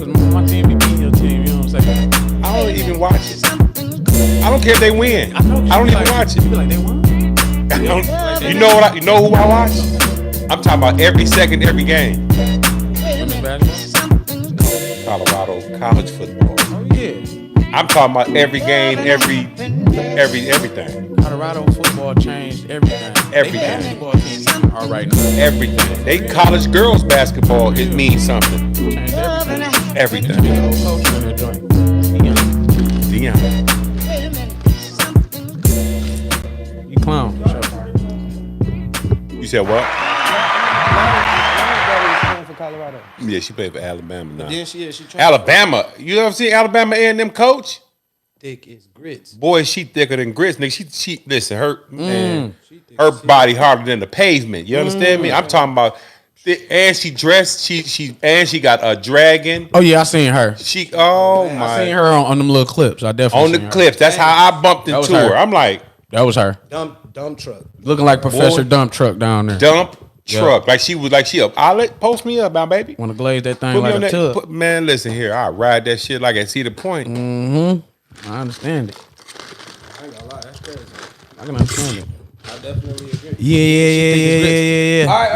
know, because my team be beating your team, you know what I'm saying? I don't even watch it. I don't care if they win. I don't even watch it. You be like, they won? You know who I watch? I'm talking about every second, every game. Colorado college football. Oh yeah. I'm talking about every game, everything. Colorado football changed everything. Everything. They basketball team all right now. Everything. They college girls basketball, it means something. Changed Everything. The old coach in that joint. Dion. You clown. Sure. You said what? For Colorado. Yeah, she played for Alabama now. Then she tried. Alabama. You ever seen Alabama A&M coach? Thick as grits. Boy, she thicker than grits, nigga. She listen, her body harder than the pavement. You understand me? I'm talking about and she dressed, she got a dragon. Oh yeah, I seen her. I seen her on them little clips. I definitely on the clips. That's how I bumped into her. I'm like, that was her. Dump truck. Looking like Professor Dump Truck down there. Dump truck. Like she up. Post me up, my baby. Want to glaze that thing like a tub. Man, listen here. I ride that shit like I see the point. Mm-hmm. I understand it. I ain't gonna lie, that's crazy. I can understand it. I definitely agree. Yeah. All right.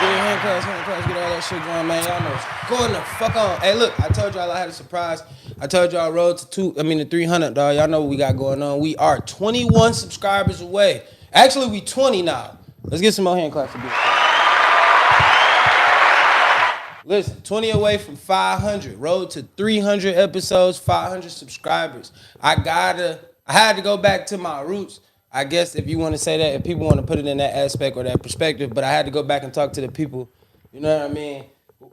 Get your hand class, get all that shit going, man. Y'all know it's going the fuck on. Hey, look, I told y'all I had a surprise. I told y'all road to 300, dog. Y'all know what we got going on. We are 21 subscribers away. Actually, we 20 now. Let's get some more hand claps. Listen, 20 away from 500. Road to 300 episodes, 500 subscribers. I had to go back to my roots. I guess if you want to say that, if people want to put it in that aspect or that perspective, but I had to go back and talk to the people. You know what I mean?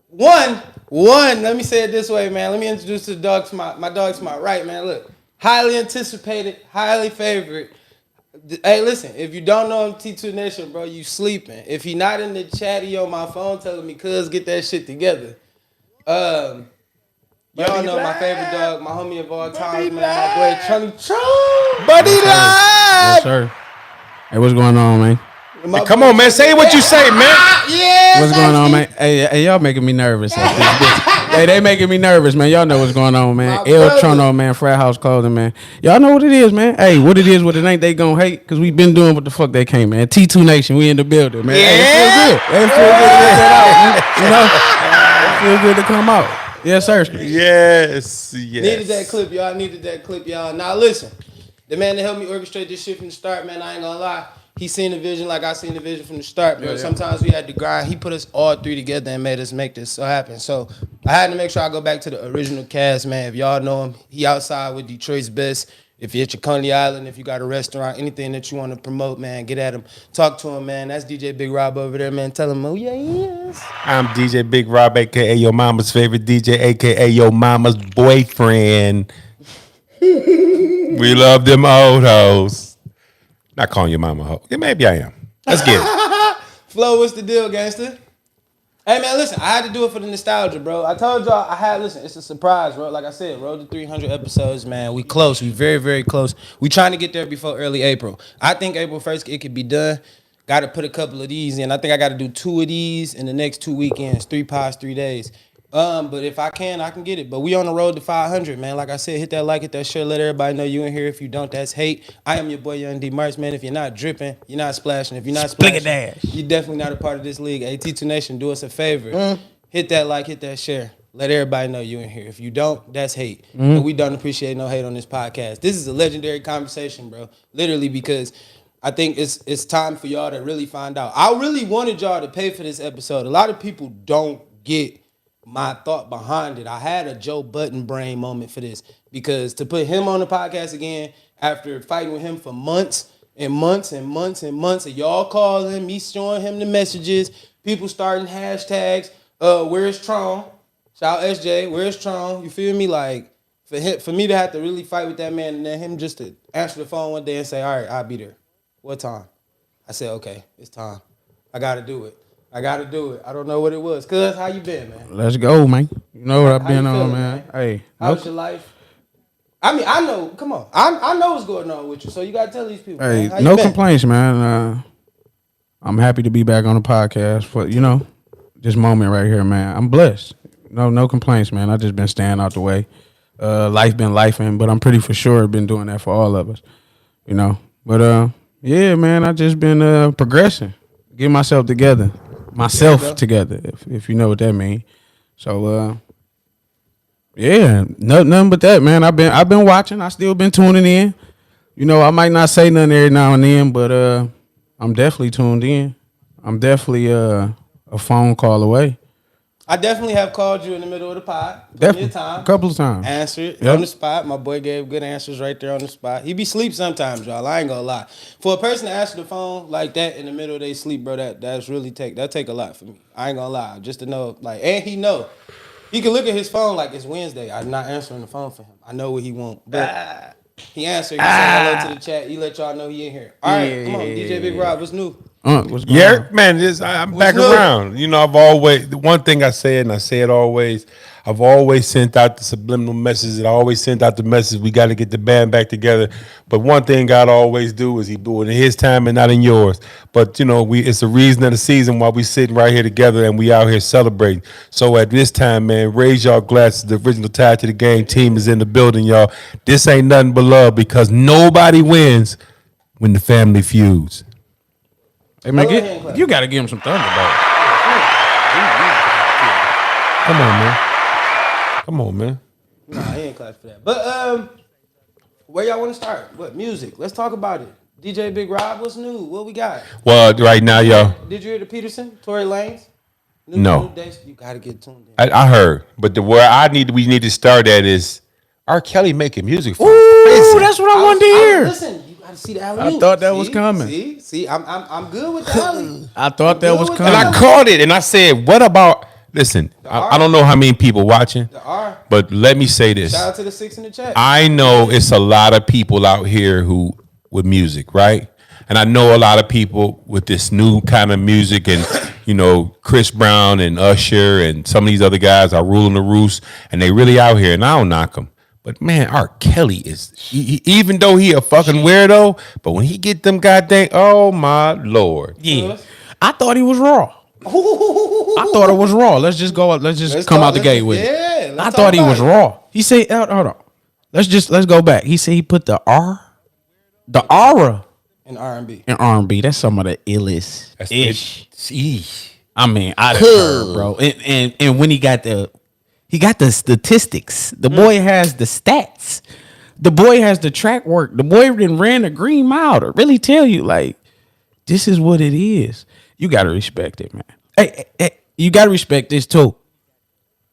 One, let me say it this way, man. Let me introduce the dog to my dog to my right, man. Look, highly anticipated, highly favorite. Hey, listen, if you don't know him, T2 Nation, bro, you sleeping. If he not in the chat, he on my phone telling me, cuz, get that shit together. Y'all know my favorite dog, my homie of all time, man, my boy Chunny Chun. Buddy Live! Yes, sir. Hey, what's going on, man? Hey, come on, man. Say what you say, man. Yeah. What's going on, man? Hey, y'all making me nervous. Hey, they making me nervous, man. Y'all know what's going on, man. El Trono, man. Frat House Clothing, man. Y'all know what it is, man. Hey, what it is, what it ain't, they gonna hate, because we been doing what the fuck they can't, man. T2 Nation, we in the building, man. Yeah. Hey, it feels good. It feels good to get that out, man. You know? It feels good to come out. Yes, sir. Yes. Needed that clip, y'all. Now, listen. The man that helped me orchestrate this shit from the start, man, I ain't gonna lie. He seen the vision like I seen the vision from the start, bro. Yeah. Sometimes we had to grind. He put us all three together and made us make this so happen. So I had to make sure I go back to the original cast, man. If y'all know him, he outside with Detroit's best. If you're at your Coney Island, if you got a restaurant, anything that you want to promote, man, get at him. Talk to him, man. That's DJ Big Rob over there, man. Tell him, oh, yeah, he is. I'm DJ Big Rob, a.k.a. your mama's favorite DJ, a.k.a. your mama's boyfriend. We love them old hoes. Not calling your mama a hoe. Yeah, maybe I am. Let's get it. Flo, what's the deal, gangster? Hey, man, listen, I had to do it for the nostalgia, bro. I told y'all listen, it's a surprise, bro. Like I said, road to 300 episodes, man. We close. We very, very close. We trying to get there before early April. I think April 1st, it could be done. Got to put a couple of these in. I think I got to do 2 of these in the next 2 weekends, 3 pods, 3 days. But if I can get it. But we on the road to 500, man. Like I said, hit that like, hit that share, let everybody know you in here. If you don't, that's hate. I am your boy, Young Dmarks, man. If you're not dripping, you're not splashing. If you're not splashing, you're definitely not a part of this league. Hey, T2 Nation, do us a favor. Hit that like, hit that share. Let everybody know you in here. If you don't, that's hate. And we don't appreciate no hate on this podcast. This is a legendary conversation, bro. Literally, because I think it's time for y'all to really find out. I really wanted y'all to pay for this episode. A lot of people don't get my thought behind it. I had a Joe Budden brain moment for this, because to put him on the podcast again after fighting with him for months and months and months and months of y'all calling, me showing him the messages, people starting hashtags, where's Tron? Shout out SJ, where's Tron? You feel me? Like, for me to have to really fight with that man and then him just to answer the phone one day and say, all right, I'll be there. What time? I said, okay, it's time. I gotta do it. I don't know what it was. Cuz, how you been, man? Let's go, man. You know what I've been on, feeling, man. Hey, how's your life? I mean, I know. Come on, I know what's going on with you. So you gotta tell these people. Hey, man, no complaints, man. I'm happy to be back on the podcast for this moment right here, man. I'm blessed. No complaints, man. I just been staying out the way. Life been lifing, but I'm pretty for sure been doing that for all of us, you know. But yeah, man, I just been progressing, getting myself together, together, if you know what that means. So yeah, nothing but that, man. I've been watching. I still been tuning in. You know, I might not say nothing every now and then, but I'm definitely tuned in. I'm definitely a phone call away. I definitely have called you in the middle of the pod. Definitely, Time. a couple of times. Answered Yep. on the spot. My boy gave good answers right there on the spot. He be sleep sometimes, y'all. I ain't gonna lie. For a person to answer the phone like that in the middle of their sleep, bro, that's really take a lot for me. I ain't gonna lie. Just to know, like, and he know. He can look at his phone like it's Wednesday. I'm not answering the phone for him. I know what he want. But he answered. He said hello to the chat. He let y'all know he in here. All right, come on, DJ Big Rob, what's new? What's going on? Man, I'm back new? around. You know, the one thing I said, and I say it always, I've always sent out the subliminal messages, and I always sent out the message, we got to get the band back together. But one thing God always do is he do it in his time and not in yours. But, you know, it's the reason of the season why we sitting right here together and we out here celebrating. So at this time, man, raise y'all glasses. The original Tied to the Game team is in the building, y'all. This ain't nothing but love because nobody wins when the family feuds. Hey man, you got to give him some thunder, bro. Come on, man. Nah, he ain't class for that. But where y'all want to start? What music? Let's talk about it. DJ Big Rob, what's new? What we got? Well, right now, y'all. Did you hear the Peterson, Tory Lanez? No. New days, you gotta get tuned in. I heard, but where we need to start at is R. Kelly making music for Ooh, that's what I wanted to hear. Listen, you gotta see the alley. I thought that was coming. See, I'm good with the alley. I thought that was coming. And I caught it, and I said, "What about?" Listen, I don't know how many people watching, but let me say this. Shout out to the 6 in the chat. I know it's a lot of people out here who with music, right? And I know a lot of people with this new kind of music, and you know, Chris Brown and Usher and some of these other guys are ruling the roost, and they really out here. And I don't knock them, but man, R. Kelly is even though he a fucking weirdo, but when he get them goddamn, oh my Lord, yeah, I thought he was raw. I thought it was raw. Let's just come out the gate with it. I thought he was raw. He said, hold on. Let's go back. He said he put the aura in R&B. That's some of the illest ish. I mean, I done heard, bro. And when he got the statistics. The boy has the stats. The boy has the track work. The boy done ran a green mile to really tell you, like, this is what it is. You got to respect it, man. Hey, you got to respect this, too.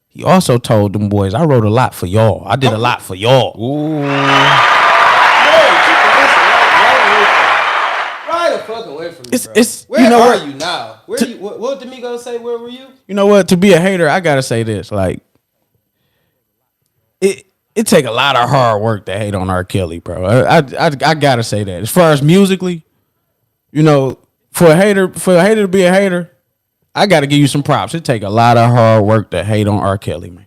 He also told them boys, I wrote a lot for y'all. I did a lot for y'all. Ooh. Right the fuck away from me, bro. Where you know are what? you now? What did D'Amigo say? Where were you? You know what? To be a hater, I got to say this. Like, it take a lot of hard work to hate on R. Kelly, bro. I got to say that. As far as musically, you know, for a hater to be a hater, I got to give you some props. It take a lot of hard work to hate on R. Kelly, man.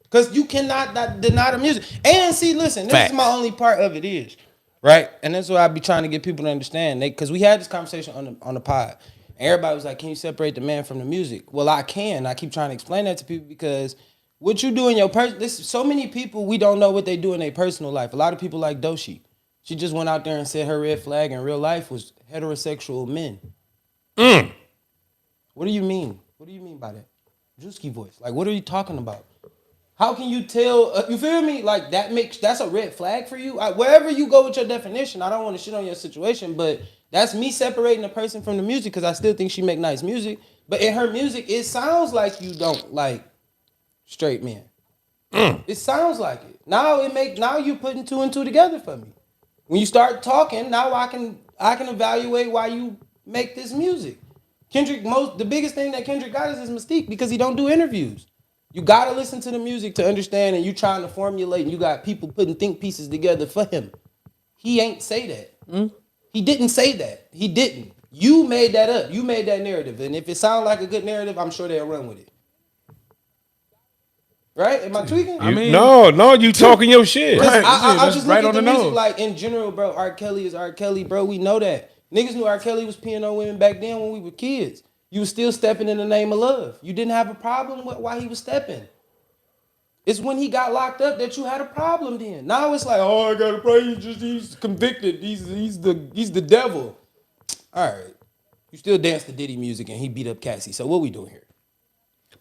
Because you cannot deny the music. And see, listen, this is my only part of it is, right? And that's what I be trying to get people to understand. Because we had this conversation on the pod. And everybody was like, can you separate the man from the music? Well, I can. I keep trying to explain that to people because what you do in your so many people, we don't know what they do in their personal life. A lot of people like Doshi. She just went out there and said her red flag in real life was heterosexual men. What do you mean? What do you mean by that? Drewski voice. Like, what are you talking about? How can you tell? You feel me? Like, that's a red flag for you? Wherever you go with your definition, I don't want to shit on your situation, but that's me separating the person from the music because I still think she make nice music. But in her music, it sounds like you don't like straight men. It sounds like it. Now you putting 2 and 2 together for me. When you start talking, now I can evaluate why you make this music. Kendrick, the biggest thing that Kendrick got is his mystique because he don't do interviews. You gotta listen to the music to understand, and you trying to formulate, and you got people putting think pieces together for him. He ain't say that. He didn't say that. He didn't. You made that up. You made that narrative, and if it sounds like a good narrative, I'm sure they'll run with it. Right? Am I tweaking? No, you talking your shit. Right. I just right look on at the the music nose. like in general, bro. R. Kelly is R. Kelly, bro. We know that. Niggas knew R. Kelly was peeing on women back then when we were kids. You was still stepping in the name of love. You didn't have a problem with why he was stepping. It's when he got locked up that you had a problem then. Now it's like, oh, I got a problem. He's convicted. He's the devil. All right. You still dance to Diddy music and he beat up Cassie. So what we doing here?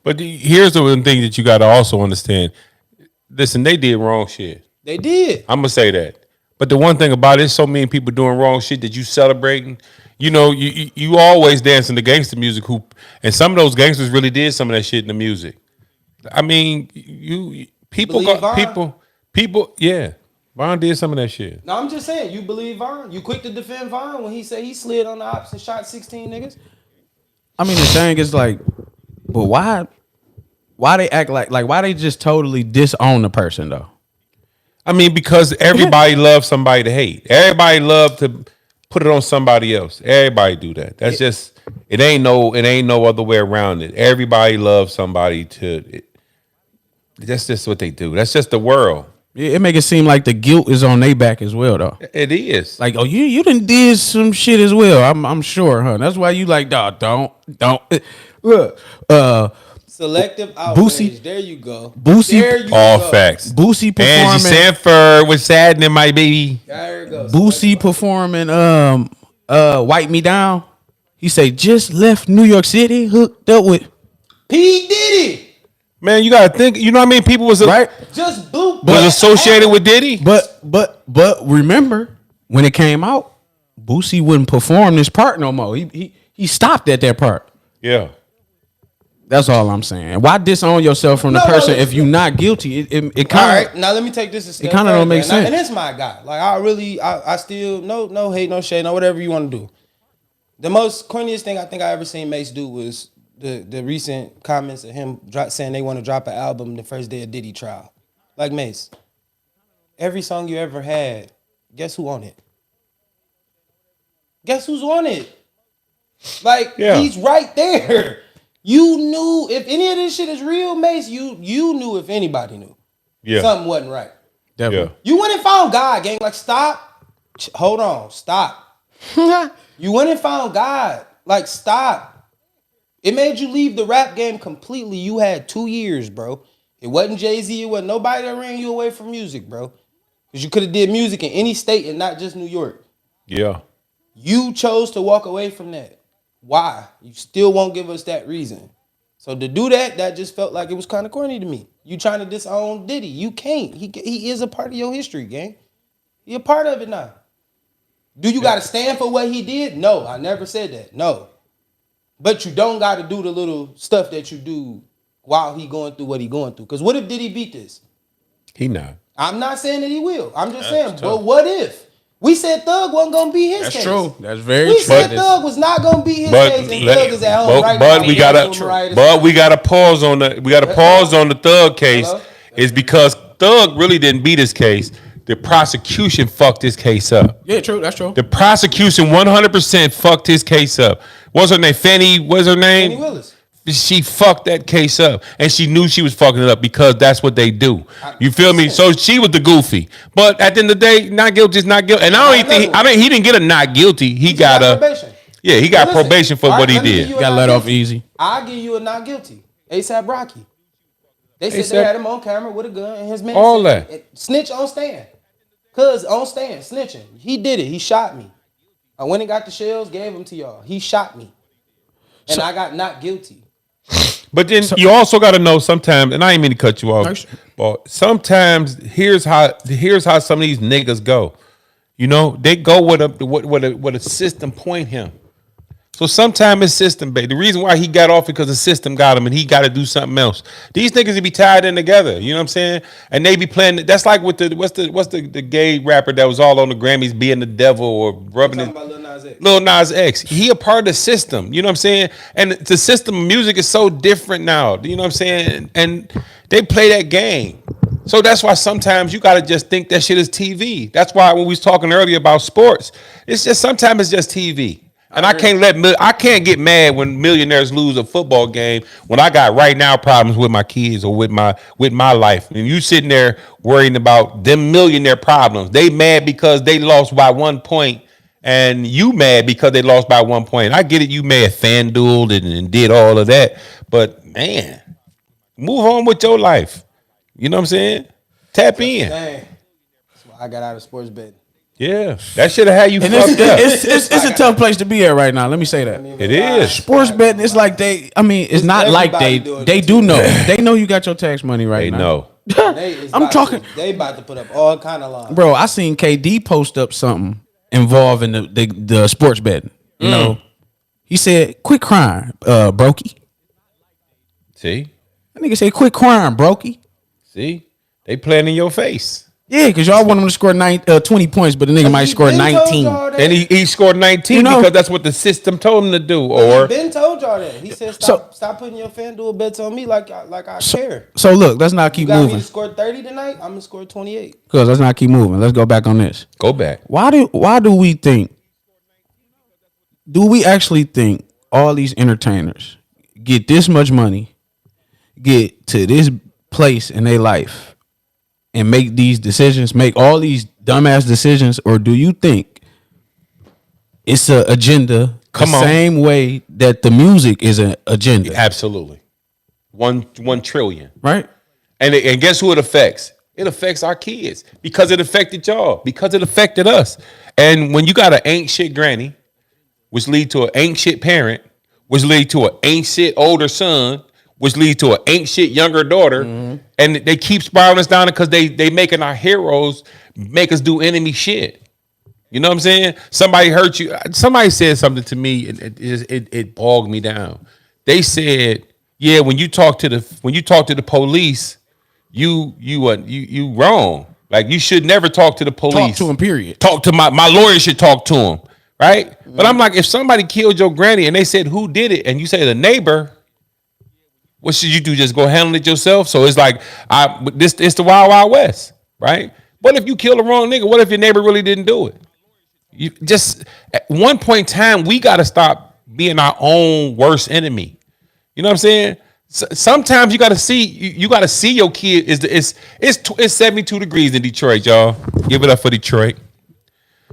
But here's the one thing that you got to also understand. Listen, they did wrong shit. They did. I'm gonna say that. But the one thing about it, so many people doing wrong shit that you celebrating. You know, you always dancing to gangster music. And some of those gangsters really did some of that shit in the music. I mean, people yeah. Von did some of that shit. No, I'm just saying, you believe Von? You quick to defend Von when he said he slid on the ops and shot 16 niggas? I mean, the thing is like, but why they act like why they just totally disown the person though? I mean, because everybody loves somebody to hate. Everybody love to put it on somebody else. Everybody do that. That's just it ain't no other way around it. Everybody loves somebody to. That's just what they do. That's just the world. It make it seem like the guilt is on their back as well though. It is. Like, oh, you done did some shit as well. I'm sure, huh? That's why you like, dog, don't. Look, selective outrage. Boosie, there you go. Boosie, there you all go. facts. Boosie performing. Angie Sanford was saddening my baby. There it goes. Boosie performing. Wipe Me Down. He say just left New York City, hooked up with P Diddy. Man, you gotta think. You know what I mean? People was right. Just boot. Was associated with Diddy. But remember when it came out, Boosie wouldn't perform this part no more. He stopped at that part. Yeah. That's all I'm saying. Why disown yourself from the person if you're not guilty? It kind of. All right, now let me take this a step. It kind of don't make sense. And it's my guy. Like I still no hate, no shade, no whatever you want to do. The most corniest thing I think I ever seen Mace do was the recent comments of him saying they want to drop an album the first day of Diddy trial. Like, Mace, every song you ever had, guess who on it? Guess who's on it? Like, he's right there. You knew if any of this shit is real, Mace, you knew if anybody knew. Yeah. Something wasn't right. Definitely. Yeah. You went and found God, gang. Like, stop. Hold on. Stop. You went and found God. Like, stop. It made you leave the rap game completely. You had 2 years, bro. It wasn't Jay-Z. It wasn't nobody that ran you away from music, bro. Because you could have did music in any state and not just New York. Yeah. You chose to walk away from that. Why? You still won't give us that reason. So to do that just felt like it was kind of corny to me. You trying to disown Diddy. You can't. He is a part of your history, gang. He a part of it now. Do you got to stand for what he did? No, I never said that. No. But you don't got to do the little stuff that you do while he going through what he going through. Because what if Diddy beat this? He not. I'm not saying that he will. I'm just saying, but what if? We said Thug wasn't going to be his case. That's true. That's very true. We said Thug was not going to be his case, and Thug is at home right now. We got to pause on the Thug case. Hello? Is because Thug really didn't beat his case. The prosecution fucked his case up. Yeah, true. That's true. The prosecution 100% fucked his case up. What's her name? What's her name? Fannie Willis. She fucked that case up, and she knew she was fucking it up because that's what they do. You feel me? So she was the goofy, but at the end of the day, not guilty is not guilty. And I don't even think he didn't get a not guilty. He got a probation. Yeah, he got probation for what he did. Got let off easy. I'll give you a not guilty. A$AP Rocky. They said they had him on camera with a gun, and his man all that snitch on stand. Cuz on stand snitching. He did it. He shot me. I went and got the shells, gave them to y'all. He shot me, and I got not guilty. But then you also got to know sometimes, and I ain't mean to cut you off, but sometimes here's how some of these niggas go. You know, they go with a system point him. So sometimes it's system based. The reason why he got off because the system got him, and he got to do something else. These niggas be tied in together. You know what I'm saying? And they be playing. That's like with what's the gay rapper that was all on the Grammys being the devil or rubbing it. Lil Nas X. He a part of the system. You know what I'm saying? And the system of music is so different now. You know what I'm saying? And they play that game. So that's why sometimes you got to just think that shit is TV. That's why when we was talking earlier about sports, it's just sometimes it's just TV. And I can't get mad when millionaires lose a football game when I got right now problems with my kids or with my life. And you sitting there worrying about them millionaire problems. They mad because they lost by 1 point, and you mad because they lost by 1 point. I get it. You may have FanDueled and did all of that, but man, move on with your life. You know what I'm saying? Tap in. Dang. That's why I got out of sports betting. Yeah, that should have had you And fucked up. it's a tough place to be at right now. Let me say that. It is. Sports betting, it's like it's not like everybody they do know. They know you got your tax money right They now. know. I'm talking, They about to put up all kind of lines. bro. I seen KD post up something involving the sports betting. You know, he said, "Quit crying, brokey." See? That nigga said, "Quit crying, brokey." See? They playing in your face. Yeah, because y'all want him to score 20 points, but the nigga might score 19. And he scored 19 because that's what the system told him to do. Or Ben told y'all that. He said, stop putting your FanDuel bets on me like I care. So look, let's not keep You got moving. me to score 30 tonight, I'm gonna score 28. Because let's not keep moving. Let's go back on this. Go back. Why do we think? Do we actually think all these entertainers get this much money, get to this place in their life, and make these decisions, make all these dumbass decisions, or do you think it's an agenda same way that the music is an agenda? Absolutely. 1 trillion. Right? And guess who it affects? It affects our kids because it affected y'all, because it affected us. And when you got an ain't shit granny, which lead to an ain't shit parent, which lead to an ain't shit older son, which leads to an ain't shit younger daughter, and they keep spiraling us down because they making our heroes make us do enemy shit. You know what I'm saying? Somebody hurt you. Somebody said something to me, and it bogged me down. They said, "Yeah, when you talk to the police, you wrong. Like you should never talk to the police. Talk to him, period. Talk to my lawyer should talk to him, right? But I'm like, if somebody killed your granny and they said who did it, and you say the neighbor." What should you do? Just go handle it yourself? So it's like it's the Wild Wild West, right? What if you kill the wrong nigga? What if your neighbor really didn't do it? You just at one point in time, we got to stop being our own worst enemy. You know what I'm saying? Sometimes you got to see your kid. It's 72 degrees in Detroit, y'all. Give it up for Detroit.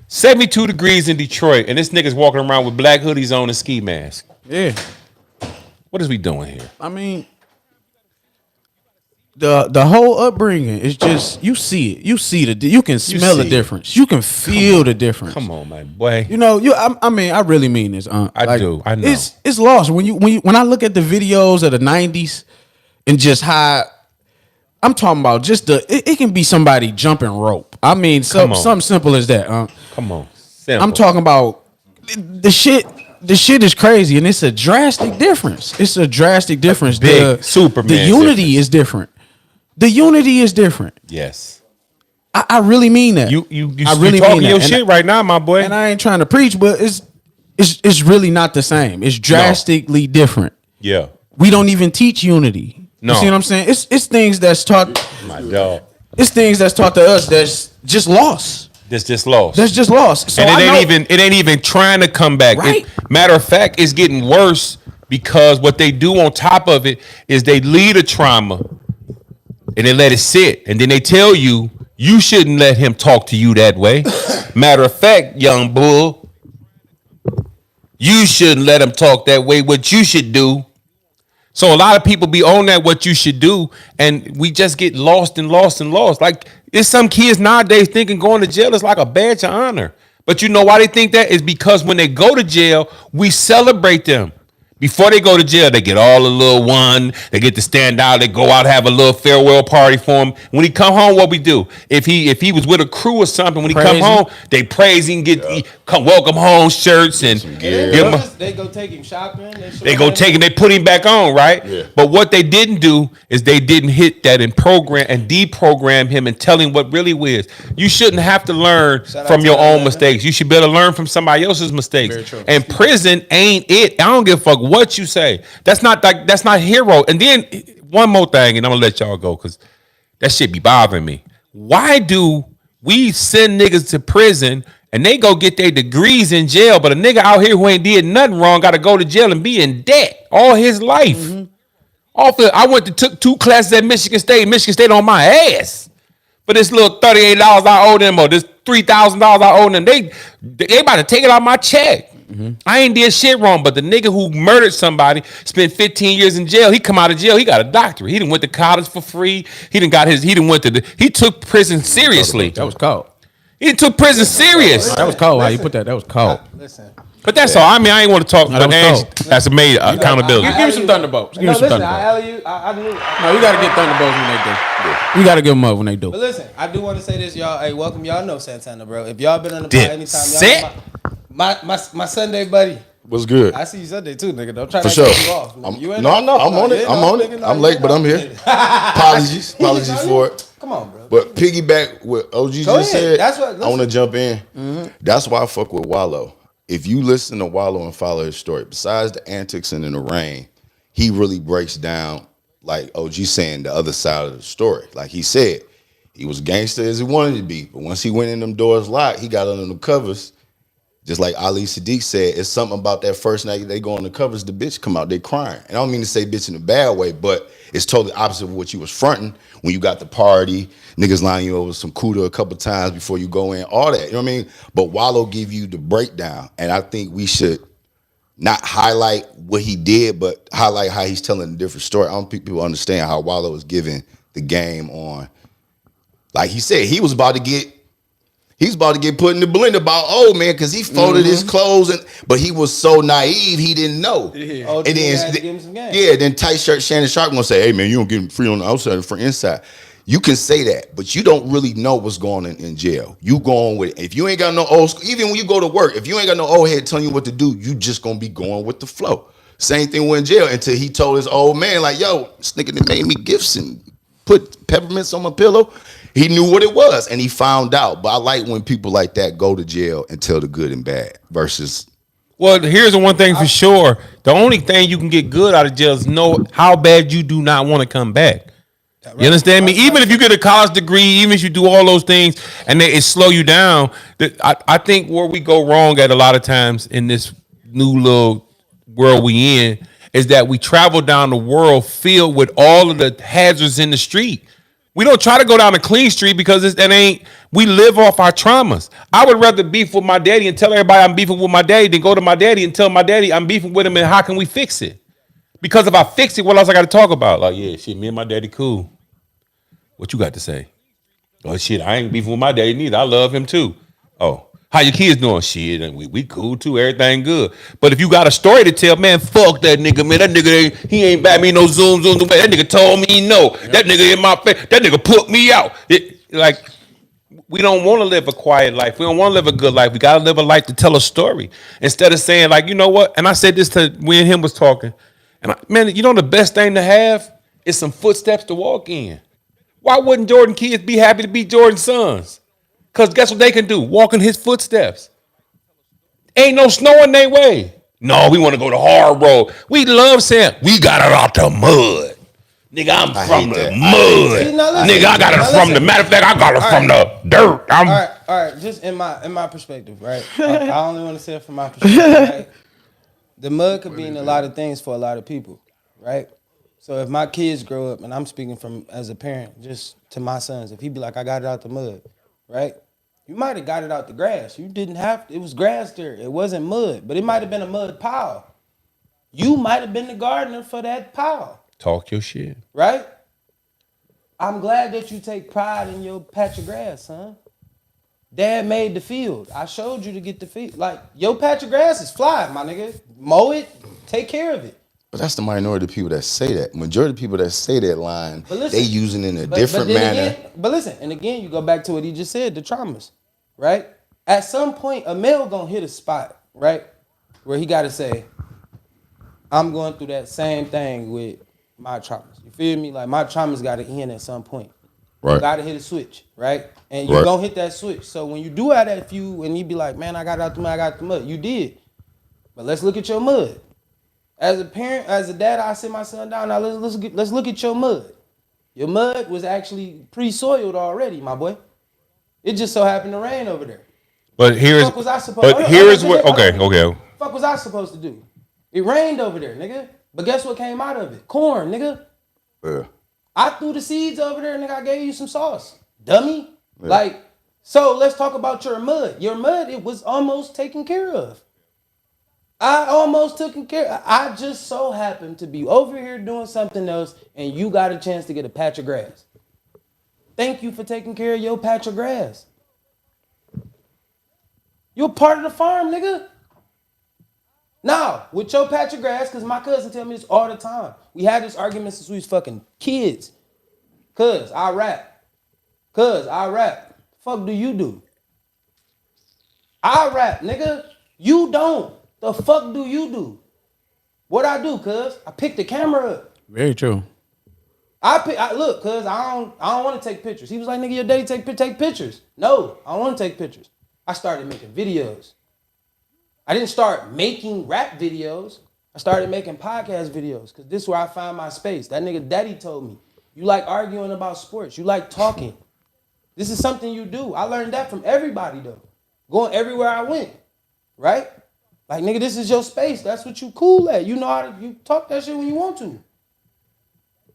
72 degrees in Detroit, and this nigga's walking around with black hoodies on and ski mask. Yeah. What is we doing here? I mean, the whole upbringing is just you see it. You can smell the difference. You can feel the difference. Come on, my boy. You know, I mean, I really mean this. I do. I know. It's lost when I look at the videos of the '90s and just how I'm talking about. Just it can be somebody jumping rope. I mean, something simple as that. Come on, simple. I'm talking about the shit. The shit is crazy, and it's a drastic difference. It's a drastic difference. Big Superman. The unity is different. The unity is different. Yes, I really mean that. You I really talking mean your that. shit right now, my boy. And I ain't trying to preach, but it's really not the same. It's drastically different. Yeah, we don't even teach unity. No. You see what I'm saying? It's things that's taught. My dog. It's things that's taught to us that's just lost. That's just lost. That's just lost. So and it ain't even trying to come back. Right. Matter of fact, it's getting worse because what they do on top of it is they lead a trauma and they let it sit. And then they tell you shouldn't let him talk to you that way. Matter of fact, young bull, you shouldn't let him talk that way. What you should do. So a lot of people be on that what you should do, and we just get lost and lost and lost. Like there's some kids nowadays thinking going to jail is like a badge of honor. But you know why they think that? Is because when they go to jail, we celebrate them. Before they go to jail, they get all a little one. They get to stand out. They go out, have a little farewell party for him. When he come home, what we do? If he was with a crew or something, when he come home, they praise him, come welcome home shirts and they go take him shopping. They go take him. They put him back on, right? Yeah. But what they didn't do is they didn't hit that and program and deprogram him and tell him what really was. You shouldn't have to learn from your own mistakes. You should better learn from somebody else's mistakes. And prison ain't it. I don't give a fuck what you say. That's not hero. And then one more thing, and I'm gonna let y'all go because that shit be bothering me. Why do we send niggas to prison and they go get their degrees in jail, but a nigga out here who ain't did nothing wrong got to go to jail and be in debt all his life? Mm-hmm. I took 2 classes at Michigan State on my ass for this little $38 I owe them or this $3,000 I owe them. They about to take it out of my check. I ain't did shit wrong, but the nigga who murdered somebody spent 15 years in jail. He come out of jail, he got a doctorate. He done went to college for free. He took prison seriously. That was cold. He took prison serious. That was cold. How you put that? That was cold. Listen. But that's all. I mean, I ain't want to talk. No, But that was that's made accountability. Give me some thunderbolts. Give me some thunderbolts. I knew. No, you gotta get thunderbolts when they do. You gotta give them up when they do. But listen, I do want to say this, y'all. Hey, welcome. Y'all know Santana, bro. If y'all been on the pod anytime, y'all know my Sunday buddy. What's good? I see you Sunday too, nigga. Don't try For to sure. cut you off. I'm on it. I'm on it. I'm late, but I'm here. Apologies for it. Come on, bro. But piggyback what OG just said. That's what. I want to jump in. That's why I fuck with Wallow. If you listen to Wallow and follow his story, besides the antics and in the rain, he really breaks down, like OG saying, the other side of the story. Like he said, he was gangster as he wanted to be, but once he went in them doors locked, he got under the covers. Just like Ali Sadiq said, it's something about that first night they go on the covers, the bitch come out, they crying. And I don't mean to say bitch in a bad way, but it's totally opposite of what you was fronting when you got the party, niggas lying you over some Cuda a couple times before you go in, all that, you know what I mean? But Wallow give you the breakdown, and I think we should not highlight what he did, but highlight how he's telling a different story. I don't think people understand how Wallow is giving the game on. Like he said, he was about to get put in the blender about old man because he folded his clothes, but he was so naive he didn't know. Yeah. And then tight shirt Shannon Sharp gonna say, "Hey man, you don't get him free on the outside, for inside." You can say that, but you don't really know what's going on in jail. You going with it. If you ain't got no old school, even when you go to work, if you ain't got no old head telling you what to do, you just gonna be going with the flow. Same thing with in jail until he told his old man, like, "Yo, this nigga that made me gifts and put peppermints on my pillow." He knew what it was, and he found out. But I like when people like that go to jail and tell the good and bad versus. Well, here's the one thing for sure. The only thing you can get good out of jail is know how bad you do not want to come back. You understand me? Even if you get a college degree, even if you do all those things and it slow you down, I think where we go wrong at a lot of times in this new little world we in is that we travel down the world filled with all of the hazards in the street. We don't try to go down a clean street because we live off our traumas. I would rather beef with my daddy and tell everybody I'm beefing with my daddy than go to my daddy and tell my daddy I'm beefing with him and how can we fix it? Because if I fix it, what else I got to talk about? Like, yeah, shit, me and my daddy cool. What you got to say? Oh, shit, I ain't beefing with my daddy neither. I love him too. Oh, how your kids doing? Shit, and we cool too. Everything good. But if you got a story to tell, man, fuck that nigga, man. That nigga, he ain't back me no zooms on the way. That nigga told me no. Yep. That nigga in my face. That nigga put me out. We don't want to live a quiet life. We don't want to live a good life. We got to live a life to tell a story. Instead of saying, like, you know what? And I said this to when him was talking. And man, you know the best thing to have is some footsteps to walk in. Why wouldn't Jordan kids be happy to be Jordan's sons? Because guess what they can do? Walk in his footsteps. Ain't no snow in their way. No, we want to go the hard road. We love saying, we got it out the mud. Nigga, I'm from the mud. Nigga, I got it from the, matter of fact, I got it from the dirt. All right. Just in my perspective, right? I only want to say it from my perspective, right? The mud could mean a lot of things for a lot of people, right? So if my kids grow up, and I'm speaking from as a parent, just to my sons, if he be like, I got it out the mud, right? You might have got it out the grass. You didn't have to. It was grass there. It wasn't mud, but it might have been a mud pile. You might have been the gardener for that pile. Talk your shit. Right? I'm glad that you take pride in your patch of grass, son. Dad made the field. I showed you to get the field. Like, your patch of grass is fly, my nigga. Mow it, take care of it. But that's the minority of people that say that. Majority of people that say that line, they using it in a different manner. But listen, and again, you go back to what he just said, the traumas, right? At some point, a male gonna hit a spot, right? Where he gotta say, I'm going through that same thing with my traumas. You feel me? Like, my traumas gotta end at some point. Right. You gotta hit a switch, right? And you're gonna hit that switch. So when you do have that few, and you be like, man, I got out the mud, I got the mud. You did. But let's look at your mud. As a parent, as a dad, I sit my son down. Now let's look at your mud. Your mud was actually pre-soiled already, my boy. It just so happened to rain over there. But here's what. Okay. Fuck was I supposed to do? It rained over there, nigga. But guess what came out of it? Corn, nigga. Yeah. I threw the seeds over there, nigga. I gave you some sauce, dummy. Yeah. So let's talk about your mud. Your mud, it was almost taken care of. I almost took care. I just so happened to be over here doing something else, and you got a chance to get a patch of grass. Thank you for taking care of your patch of grass. You're part of the farm, nigga. Now, with your patch of grass, because my cousin tell me this all the time. We had this argument since we was fucking kids. Cuz, I rap. Fuck do you do? I rap, nigga. You don't. The fuck do you do? What I do, cuz? I pick the camera up. Very true. Look, cuz I don't want to take pictures. He was like, nigga, your daddy take pictures. No, I don't want to take pictures. I started making videos. I didn't start making rap videos. I started making podcast videos because this is where I find my space. That nigga daddy told me, you like arguing about sports. You like talking. This is something you do. I learned that from everybody, though. Going everywhere I went, right? Like, nigga, this is your space. That's what you cool at. You know how to, you talk that shit when you want to.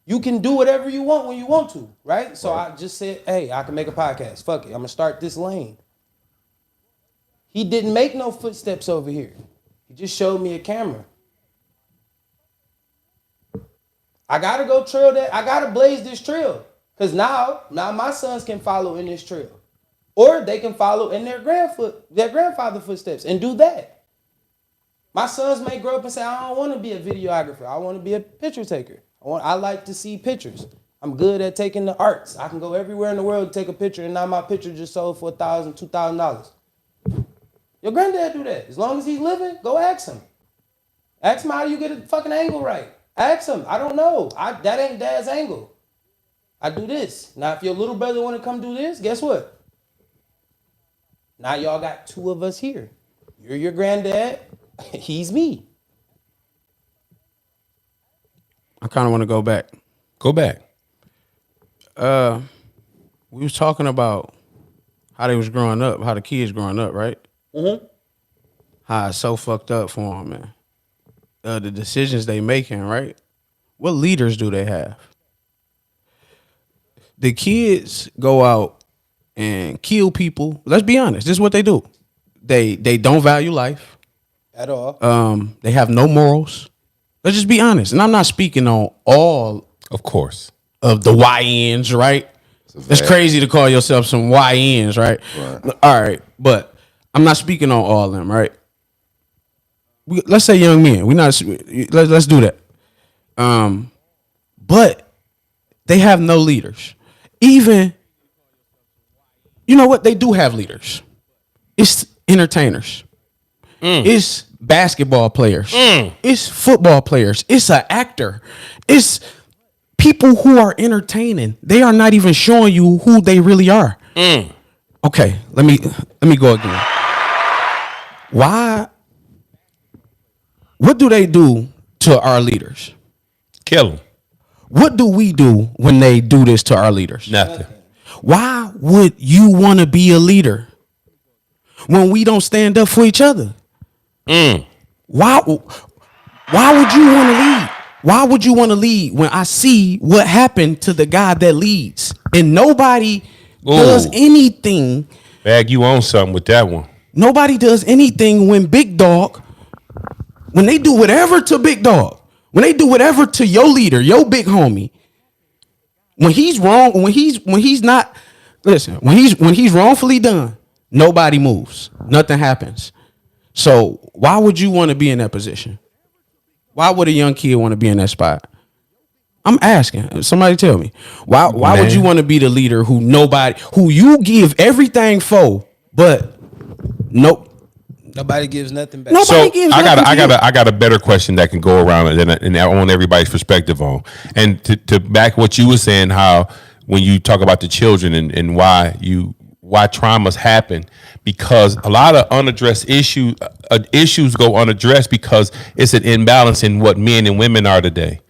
You can do whatever you want when you want to, right? So I just said, hey, I can make a podcast. Fuck it. I'm going to start this lane. He didn't make no footsteps over here. He just showed me a camera. I got to go trail that. I got to blaze this trail. Because now my sons can follow in this trail. Or they can follow in their grandfather footsteps and do that. My sons may grow up and say, I don't want to be a videographer. I want to be a picture taker. I like to see pictures. I'm good at taking the arts. I can go everywhere in the world to take a picture, and now my picture just sold for $1,000, $2,000. Your granddad do that. As long as he's living, go ask him. Ask him how do you get a fucking angle right. Ask him. I don't know. That ain't dad's angle. I do this. Now, if your little brother want to come do this, guess what? Now y'all got two of us here. You're your granddad. He's me. I kind of want to go back. Go back. We was talking about how they was growing up, how the kids growing up, right? Mm-hmm. How it's so fucked up for them, man. The decisions they making, right? What leaders do they have? The kids go out and kill people. Let's be honest. This is what they do. They don't value life at all. They have no morals. Let's just be honest. And I'm not speaking on all, of course, of the YNs, right? It's crazy to call yourself some YNs, right? All right, but I'm not speaking on all of them, right? Let's say young men. Let's do that. But they have no leaders. Even, you know what? They do have leaders. It's entertainers. It's basketball players. It's football players. It's an actor. It's people who are entertaining. They are not even showing you who they really are. Okay, let me go again. Why? What do they do to our leaders? Kill them. What do we do when they do this to our leaders? Nothing. Why would you want to be a leader when we don't stand up for each other? Why would you want to lead? Why would you want to lead when I see what happened to the guy that leads and nobody does anything? Bag, you own something with that one. Nobody does anything when Big Dog, when they do whatever to Big Dog, when they do whatever to your leader, your big homie, when he's wrong, when he's not, listen, when he's wrongfully done, nobody moves. Nothing happens. So why would you want to be in that position? Why would a young kid want to be in that spot? I'm asking. Somebody tell me. Why would you want to be the leader who you give everything for, but nope. Nobody gives nothing back. I got a better question that can go around and I want everybody's perspective on. And to back what you were saying, how when you talk about the children and why traumas happen, because a lot of unaddressed issues go unaddressed because it's an imbalance in what men and women are today.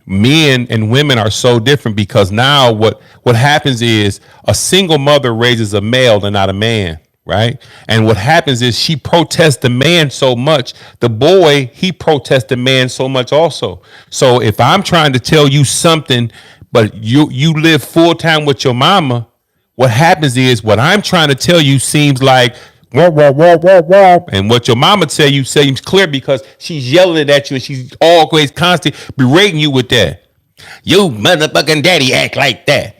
Men and women are so different because now what happens is a single mother raises a male and not a man. Right. And what happens is she protests the man so much. The boy, he protests the man so much also. So if I'm trying to tell you something, but you live full time with your mama, what happens is what I'm trying to tell you seems like Wah, wah, wah, wah, wah. And what your mama tell you seems clear because she's yelling at you and she's always constantly berating you with that. You motherfucking daddy act like that.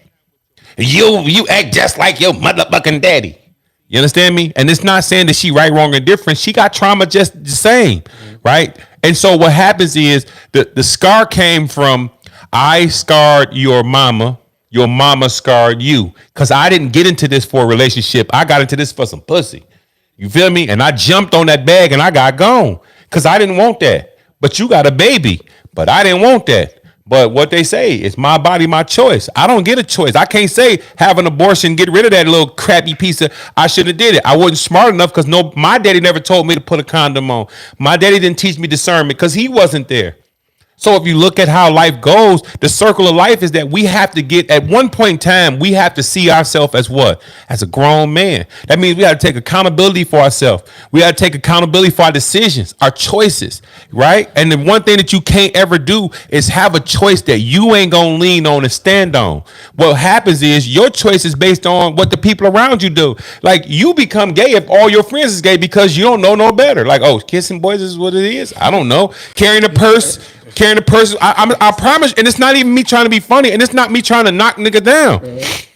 You act just like your motherfucking daddy. You understand me? And it's not saying that she right, wrong, or different. She got trauma just the same, right? And so what happens is the scar came from I scarred your mama scarred you. Because I didn't get into this for a relationship. I got into this for some pussy. You feel me? And I jumped on that bag and I got gone. Because I didn't want that. But you got a baby. But I didn't want that. But what they say, it's my body, my choice. I don't get a choice. I can't say have an abortion, get rid of that little crappy piece of, I should have did it. I wasn't smart enough because my daddy never told me to put a condom on. My daddy didn't teach me discernment because he wasn't there. So if you look at how life goes, the circle of life is that we have to get, at one point in time, we have to see ourselves as what? As a grown man. That means we got to take accountability for ourselves. We got to take accountability for our decisions, our choices, right? And the one thing that you can't ever do is have a choice that you ain't going to lean on and stand on. What happens is your choice is based on what the people around you do. Like you become gay if all your friends is gay because you don't know no better. Like, oh, kissing boys is what it is. I don't know. Carrying a purse. I promise, and it's not even me trying to be funny, and it's not me trying to knock nigga down.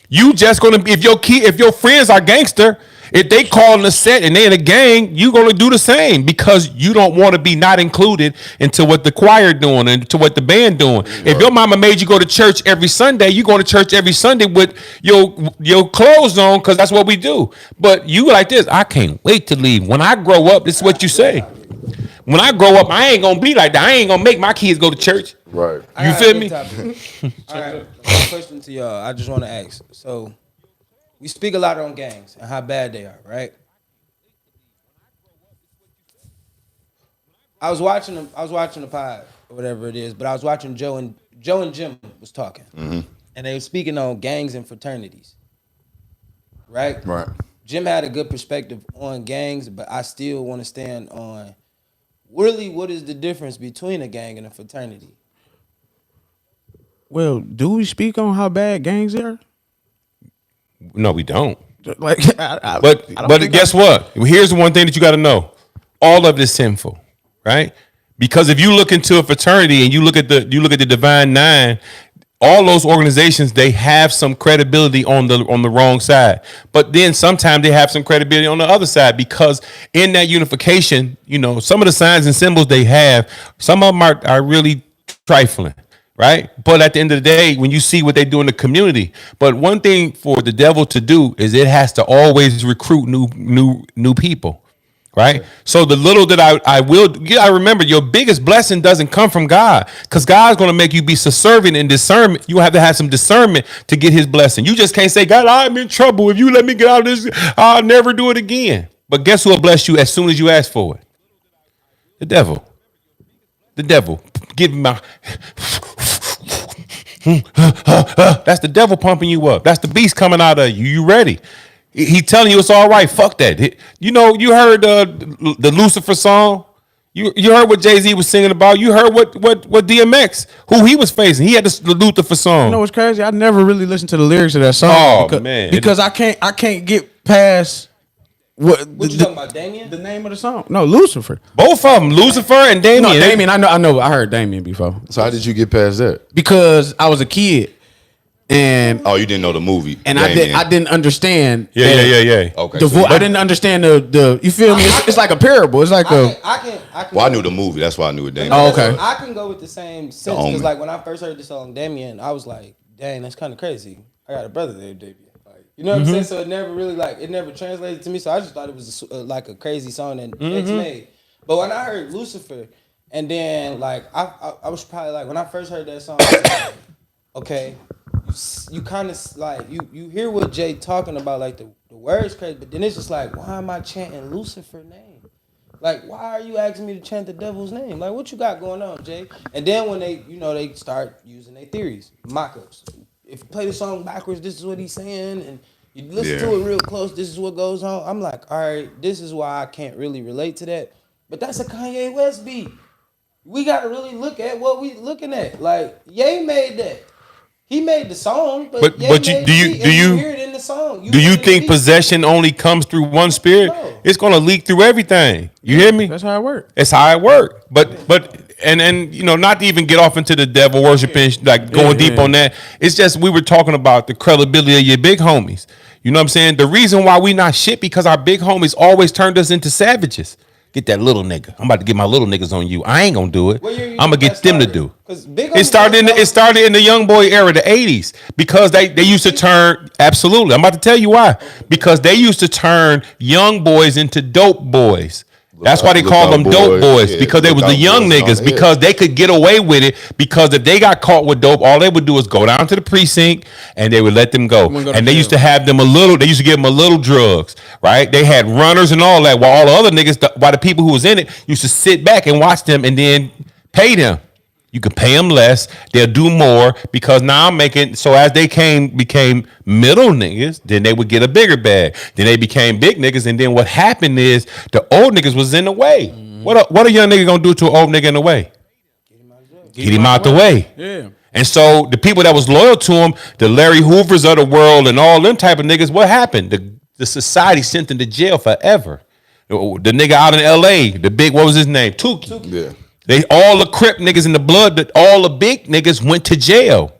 You just gonna be if your friends are gangster, if they call in a set and they in a gang, you gonna do the same because you don't want to be not included into what the choir doing and to what the band doing. If your mama made you go to church every Sunday, you go to church every Sunday with your clothes on because that's what we do. But you like this, I can't wait to leave. When I grow up, this is what you say. When I grow up, I ain't gonna be like that. I ain't gonna make my kids go to church. Right. You feel me? All right. My question to y'all, I just want to ask. So, we speak a lot on gangs and how bad they are, right? I was watching the pod or whatever it is, but I was watching Joe and Jim was talking, and they were speaking on gangs and fraternities, right? Right. Jim had a good perspective on gangs, but I still want to stand on really what is the difference between a gang and a fraternity. Well, do we speak on how bad gangs are? No, we don't. Like, But guess what? Here's the one thing that you got to know: all of it is sinful, right? Because if you look into a fraternity and you look at the Divine Nine, all those organizations, they have some credibility on the wrong side, but then sometimes they have some credibility on the other side because in that unification, you know, some of the signs and symbols they have, some of them are really trifling. Right. But at the end of the day, when you see what they do in the community, but one thing for the devil to do is it has to always recruit new people. Right. So the little that I remember your biggest blessing doesn't come from God because God's going to make you be subservient in discernment. You have to have some discernment to get his blessing. You just can't say, God, I'm in trouble. If you let me get out of this, I'll never do it again. But guess who will bless you as soon as you ask for it? The devil. The devil. Give me my. That's the devil pumping you up. That's the beast coming out of you. You ready? He telling you it's all right. Fuck that. You know, you heard the Lucifer song. You heard what Jay-Z was singing about. You heard what DMX, who he was facing. He had the Lucifer song. You know what's crazy? I never really listened to the lyrics of that song. Oh, man. Because I can't get past What you talking about, Damien? the name of the song. No, Lucifer. Both of them, Lucifer and Damien. No, Damien. I know. I heard Damien before. So how did you get past that? Because I was a kid, and Oh, you didn't know the movie. and Damien. I didn't understand. Yeah. Okay. The so I didn't understand the. You feel me? It's like a parable. It's like I can. well, I knew the movie. That's why I knew it. Damien. Oh, okay. I can go with the same sense Omen. because, like, when I first heard the song Damien, I was like, "Dang, that's kind of crazy." I got a brother named Damien. Like, you know what I'm saying? So it never translated to me. So I just thought it was like a crazy song that X made. But when I heard Lucifer, and then like I was probably like when I first heard that song, I was like, okay, you kind of like you hear what Jay talking about, like the words crazy, but then it's just like, why am I chanting Lucifer's name? Like, why are you asking me to chant the devil's name? Like, what you got going on, Jay? And then when they start using their theories, mock-ups. If you play the song backwards, this is what he's saying, and you listen to it real close, this is what goes on. I'm like, all right, this is why I can't really relate to that. But that's a Kanye West beat. We got to really look at what we looking at. Like, Ye made that. He made the song, but Ye do made the beat, and you hear it in the song. Do you think possession only comes through one spirit? No. It's gonna leak through everything. You hear me? That's how it works. It's how it works. But and you know, not to even get off into the devil worshiping, like going deep on that. It's just we were talking about the credibility of your big homies. You know what I'm saying? The reason why we not shit because our big homies always turned us into savages. Get that little nigga. I'm about to get my little niggas on you. I ain't gonna do it. I'm gonna get them to do. It started in the young boy era, the 80s, because they used to turn absolutely. I'm about to tell you why. Because they used to turn young boys into dope boys. That's why they called them dope boys, because they was the young niggas, because they could get away with it, because if they got caught with dope, all they would do is go down to the precinct and they would let them go. And they used to have them they used to give them a little drugs, right? They had runners and all that, while all the other niggas, while the people who was in it used to sit back and watch them and then pay them. You can pay them less, they'll do more, because now I'm making, so as they became middle niggas, then they would get a bigger bag. Then they became big niggas, and then what happened is the old niggas was in the way. What a young nigga gonna do to an old nigga in the way? Get him out the way. Yeah. And so the people that was loyal to him, the Larry Hoovers of the world and all them type of niggas, what happened? The society sent them to jail forever. The nigga out in LA, the big, what was his name? Tukey. Yeah. They all the Crip niggas in the blood, but all the big niggas went to jail.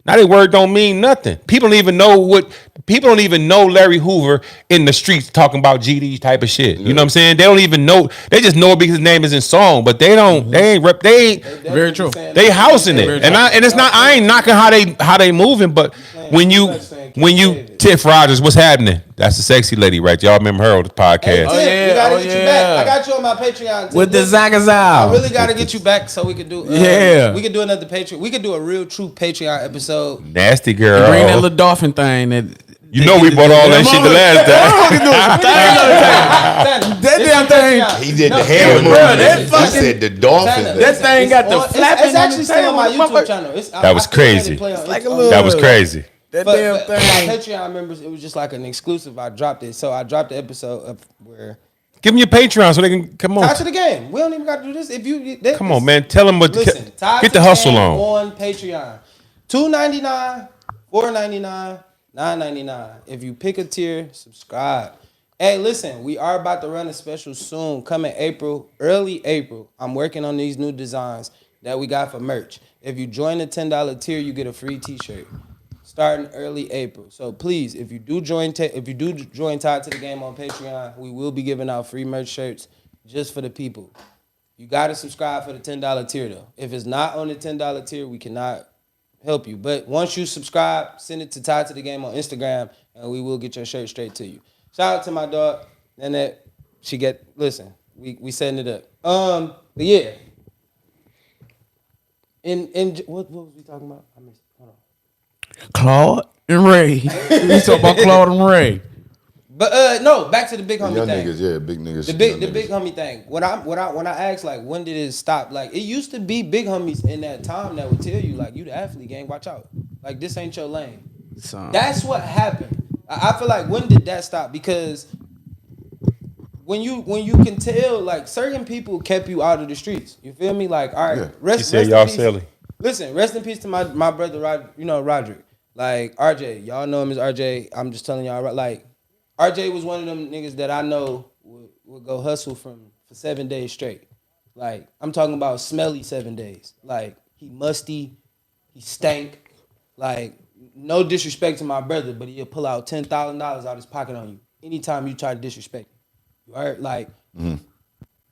Now that word don't mean nothing. People don't even know Larry Hoover in the streets talking about GD type of shit. You know what I'm saying? They don't even know. They just know it because his name is in song, but they don't. They ain't. Very true. They housing it, and it's not. I ain't knocking how they moving, but when you Tiff Rogers, what's happening? That's the sexy lady, right? Y'all remember her on the podcast? Hey, Tiff, we gotta get you back. I got you on my Patreon Tiff. With the Zagazal. I really gotta get you back so we could do. We could do another Patreon. We could do a real true Patreon episode. Nasty girl. Bring that little dolphin thing that. You know we bought all that shit the last time. That damn thing. He did the hammer. He said the dolphin. That thing got the flapping. It's actually still on my YouTube channel. That was crazy. That was crazy. That But damn my thing. Patreon members, it was just like an exclusive. I dropped it. So I dropped the episode of where Give them your Patreon so they can come on. Tied to the game. We don't even got to do this. If you come on, man, tell them what. Listen, get the hustle on Patreon. $2.99, $4.99, $9.99. If you pick a tier, subscribe. Hey, listen, we are about to run a special soon. Coming April, early April. I'm working on these new designs that we got for merch. If you join the $10 tier, you get a free T-shirt. Starting early April. So please, if you do join Tied to the Game on Patreon, we will be giving out free merch shirts just for the people. You gotta subscribe for the $10 tier though. If it's not on the $10 tier, we cannot help you. But once you subscribe, send it to Tied to the Game on Instagram, and we will get your shirt straight to you. Shout out to my dog, Nanette. Listen, we setting it up. But yeah. What was we talking about? I missed. Hold on. Claude and Ray. We talk about Claude and Ray. But no, back to the big homie Young thing. niggas, yeah, big niggas. The big homie thing. When I asked like when did it stop? Like it used to be big homies in that time that would tell you like you the athlete gang, watch out. Like this ain't your lane. That's what happened. I feel like when did that stop? Because when you can tell like certain people kept you out of the streets. You feel me? Like all right, Yeah. rest said in y'all peace. silly. Listen, rest in peace to my brother Roderick. Like RJ, y'all know him as RJ. I'm just telling y'all like RJ was one of them niggas that I know would go hustle for 7 days straight. Like I'm talking about smelly 7 days. Like he musty, he stank. Like no disrespect to my brother, but he'll pull out $10,000 out his pocket on you anytime you try to disrespect him. You heard? Like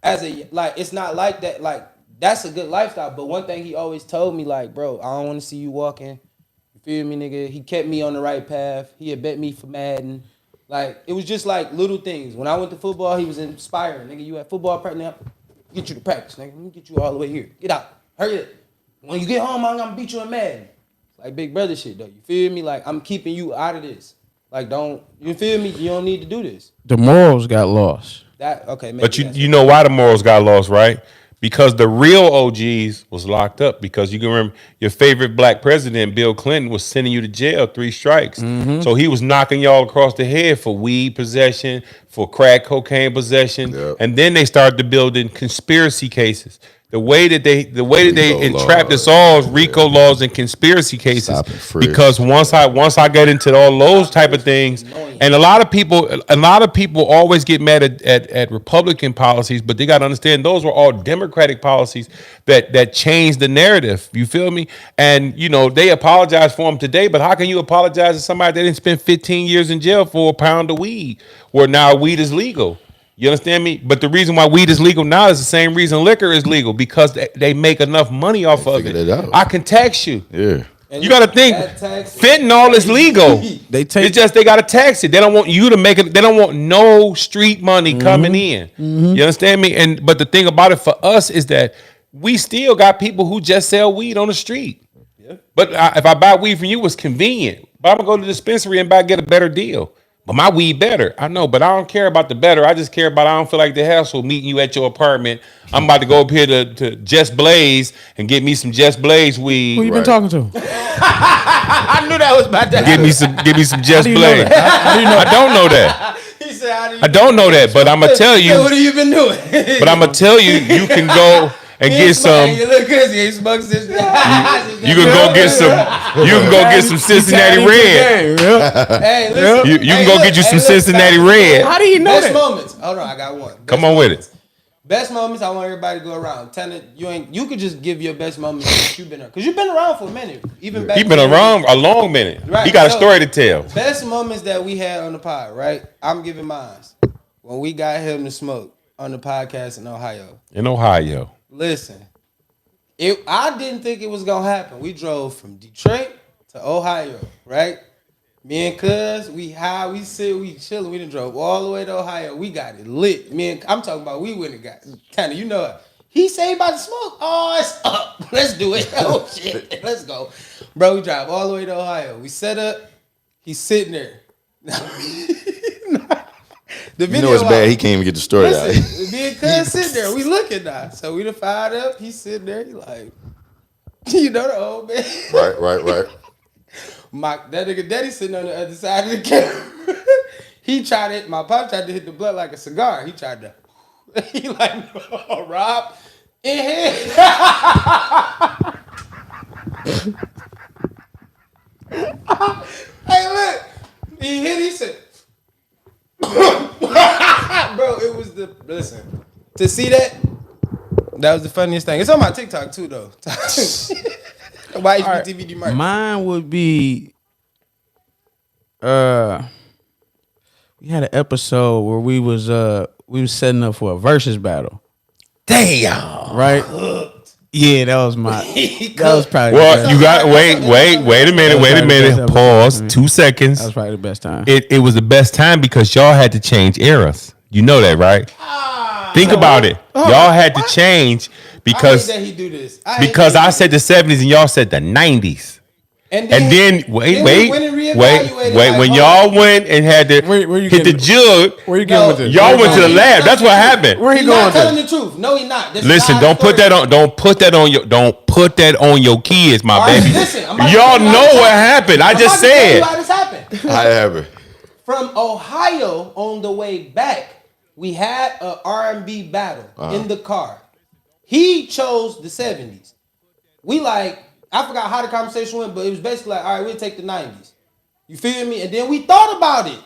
it's not like that. Like that's a good lifestyle. But one thing he always told me, like, bro, I don't want to see you walking. You feel me, nigga? He kept me on the right path. He had bet me for Madden. Like, it was just like little things. When I went to football, he was inspiring. Nigga, you at football practice now? Get you to practice, nigga. Let me get you all the way here. Get out. Hurry up. When you get home, I'm gonna beat you in Madden. Like big brother shit, though. You feel me? Like, I'm keeping you out of this. Like, you feel me? You don't need to do this. The morals got lost. But you know why the morals got lost, right? Because the real OGs was locked up. Because you can remember your favorite black president, Bill Clinton, was sending you to jail 3 strikes. Mm-hmm. So he was knocking y'all across the head for weed possession, for crack cocaine possession. Yep. And then they started to build in conspiracy cases. The way that they RICO entrapped us laws, all, RICO laws and conspiracy cases. Stop and frisk. Because once I get into all those type of things, and a lot of people always get mad at Republican policies, but they got to understand those were all Democratic policies that changed the narrative. You feel me? And you know they apologize for them today, but how can you apologize to somebody that didn't spend 15 years in jail for a pound of weed, where now weed is legal? You understand me? But the reason why weed is legal now is the same reason liquor is legal, because they make enough money off of it. figured it out. I can tax you. Yeah. And You got to think, that tax- fentanyl is legal. They It's just they got to tax it. They don't want you to make it. They don't want no street money coming in. You understand me? But the thing about it for us is that we still got people who just sell weed on the street. Yeah. But if I buy weed from you, it's convenient. But I'm gonna go to the dispensary and get a better deal. But my weed better. I know, but I don't care about the better. I just care about I don't feel like the hassle meeting you at your apartment. I'm about to go up here to Just Blaze and get me some Just Blaze weed. Who you been talking to? I knew that was about to Give me some Just do you know Blaze. that? I don't know that. He said, how do you I don't know that, but I'm gonna tell you. What have you been doing? But I'm gonna tell you, you can go and get some. You look good. You ain't smoked since. You can go get some. You can go get some Cincinnati Red. Hey, listen. You can go get you some Cincinnati Red. How do you know Best that? moments. Hold on, I got one. Come on with it. Best moments. I want everybody to go around. Tell it you could just give your best moments that you've been around, because you've been around for a minute. Even back. He been around a long minute. Right, He got a so- story to tell. Best moments that we had on the pod, right? I'm giving mine. When we got him to smoke on the podcast in Ohio. In Ohio. Listen, I didn't think it was gonna happen. We drove from Detroit to Ohio, right? Me and Cuz, we high, we sit, we chilling. We done drove all the way to Ohio. We got it lit. I'm talking about we went and got kind of, you know it. He say he about to smoke. Oh, it's up. Let's do it. Oh shit, let's go, bro. We drive all the way to Ohio. We set up. He's sitting there. The You know it's bad. He can't even get the story out. Listen, me and Cuz sitting there. We looking now. So we done fired up. He's sitting there. He like, you know the old man. Right. That nigga daddy sitting on the other side of the camera. My pop tried to hit the blunt like a cigar. He tried to, he like, no, Rob, in here. Hey, look. He said, bro, it was listen, to see that was the funniest thing. It's on my TikTok too, though. YhptvDmarks. Mine would be we had an episode where we was setting up for a versus battle. Damn. Right? Yeah, that was that was probably Well, you got wait a minute. Pause. 2 seconds. that was probably the best time. It was the best time because y'all had to change eras. You know that, right? Think about it. Y'all had to change because I hate that he do this. I said the 70s and y'all said the 90s. And then wait. When y'all went and had to Where you hit the getting- jug, Where you going with this? y'all went to the lab. That's what happened. Where you He's going not with telling this? the truth. No, he's not. This Listen, is don't put that on your kids, my baby. Listen, I'm about to Y'all tell you how know this what happened. happened. I just said. How this happened. However, From Ohio on the way back, we had a R&B battle in the car. He chose the 70s. I forgot how the conversation went, but it was basically like, all right, we'll take the 90s. You feel me? And then we thought about it.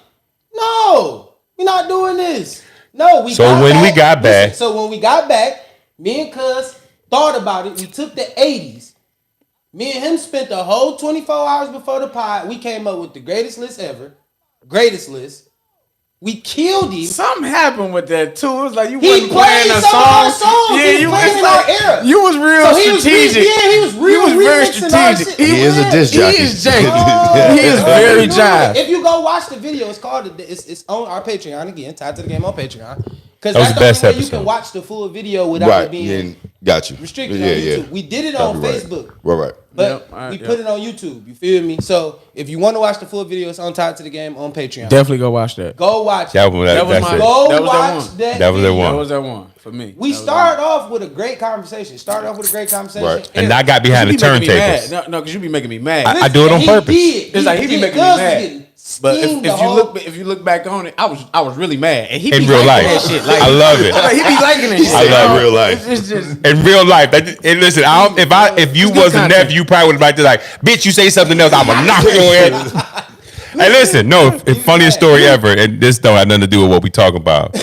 No, we're not doing this. No, we So got when back. we got back- Listen, so when we got back, me and Cuz thought about it. We took the 80s. Me and him spent the whole 24 hours before the pod. We came up with the greatest list ever. Greatest list. We killed him. Something happened with that too. It was like you He wasn't playing played a some of song. our songs. Yeah, He you played was in like our era. you was real So he was strategic. he was real. He was very remixing our strategic. shit. he is a disc jockey. He is janky. He is very jive. If you go watch the video, it's called it's on our Patreon again. Tied to the Game on Patreon. Because That was that's the the best only way you episode. can watch the full video without Right. it being Yeah, got you. restricted on YouTube. We did it on Copyright. Facebook. Right. But Yep, we put it on YouTube. You feel me? So if you want to watch the full video, it's on Tied to the Game on Patreon. Definitely go watch that. Go watch That it. was That was that's my- it. Go That was that watch one. that. That was that video. one. That was that one for me. We That was started off with a great conversation. Right. And I got that behind one. the You be making me turntables. mad. No, because you be making me mad. I do it on He purpose. did. It's like he be making me Gus was mad. getting But steamed if you look back on it, I was really mad. And he In be real liking life. that shit. Like, I love it. Like, he be liking that shit. said in real life. It's just In real life, and listen, if you It's was good a content. nephew, you probably would have liked to like, bitch, you say something else, I'm gonna knock your head. Hey, listen, no, funniest story ever, and this don't have nothing to do with what we talking about.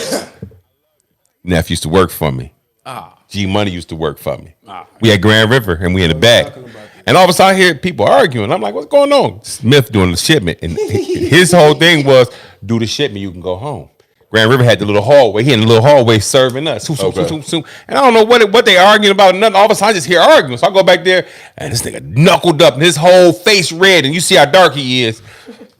Nephew used to work for me. G Money used to work for me. We at Grand River, and we in the back. And all of a sudden, I hear people arguing. I'm like, what's going on? Smith doing the shipment. And his whole thing was, do the shipment, you can go home. Grand River had the little hallway. He in the little hallway serving us. And I don't know what they arguing about. Nothing. All of a sudden, I just hear arguing. So I go back there, and this nigga knuckled up, and his whole face red. And you see how dark he is.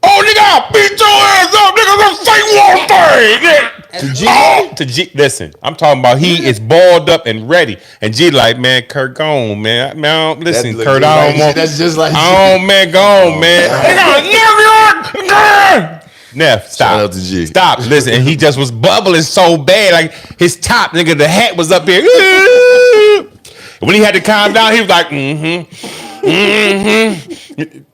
Oh, nigga, I'll beat your ass up, nigga. Let's say one thing. To G? Oh, to G. Listen, I'm talking about he is balled up and ready. And G like, man, Kurt, go on, man. Man, listen, That Kurt, look I don't like- want. that's just like I don't, man, go on, man. Neff, stop. Shout out to G. Stop. Listen, and he just was bubbling so bad. Like his top, nigga, the hat was up here. When he had to calm down, he was like,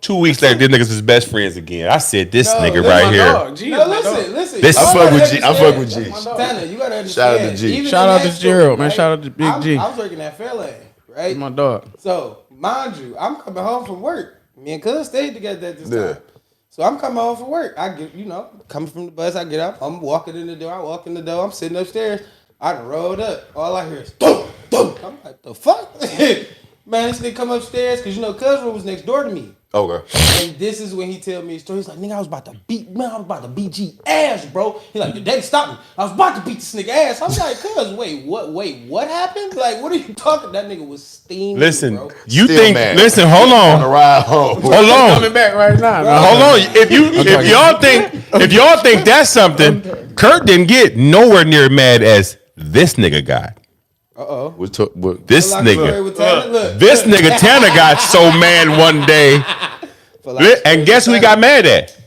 2 weeks later, these niggas was best friends again. I said, this nigga right here. No, listen. This- I fuck with G. I fuck with G. Tanner, you gotta understand. Shout out to G. even Shout in out that to Gerald, man. right? Shout out to Big G. I was working at Fairlane, right? My dog. So, mind you, I'm coming home from work. Me and Cuz stayed together at this Yeah. time. So I'm coming home from work. I get, coming from the bus, I get up. I'm walking in the door. I walk in the door. I'm sitting upstairs. I done rolled up. All I hear is boom, boom. I'm like, the fuck? Man, this nigga come upstairs because Cuz room was next door to me. Okay. And this is when he tell me his story. He's like, nigga, I was about to beat G ass, bro. He like, your daddy stopped me. I was about to beat this nigga ass. I'm like, Cuz, wait, what happened? Like, what are you talking? That nigga was steaming, Listen, bro. you Still think, mad. listen, hold On the on. ride home. Hold on. Coming back right now. Hold on. If y'all think that's something, Kurt didn't get nowhere near mad as this nigga got. What? This Like a story nigga. with Tanner, look. This nigga Tanner got so mad one day. And guess who he got mad at?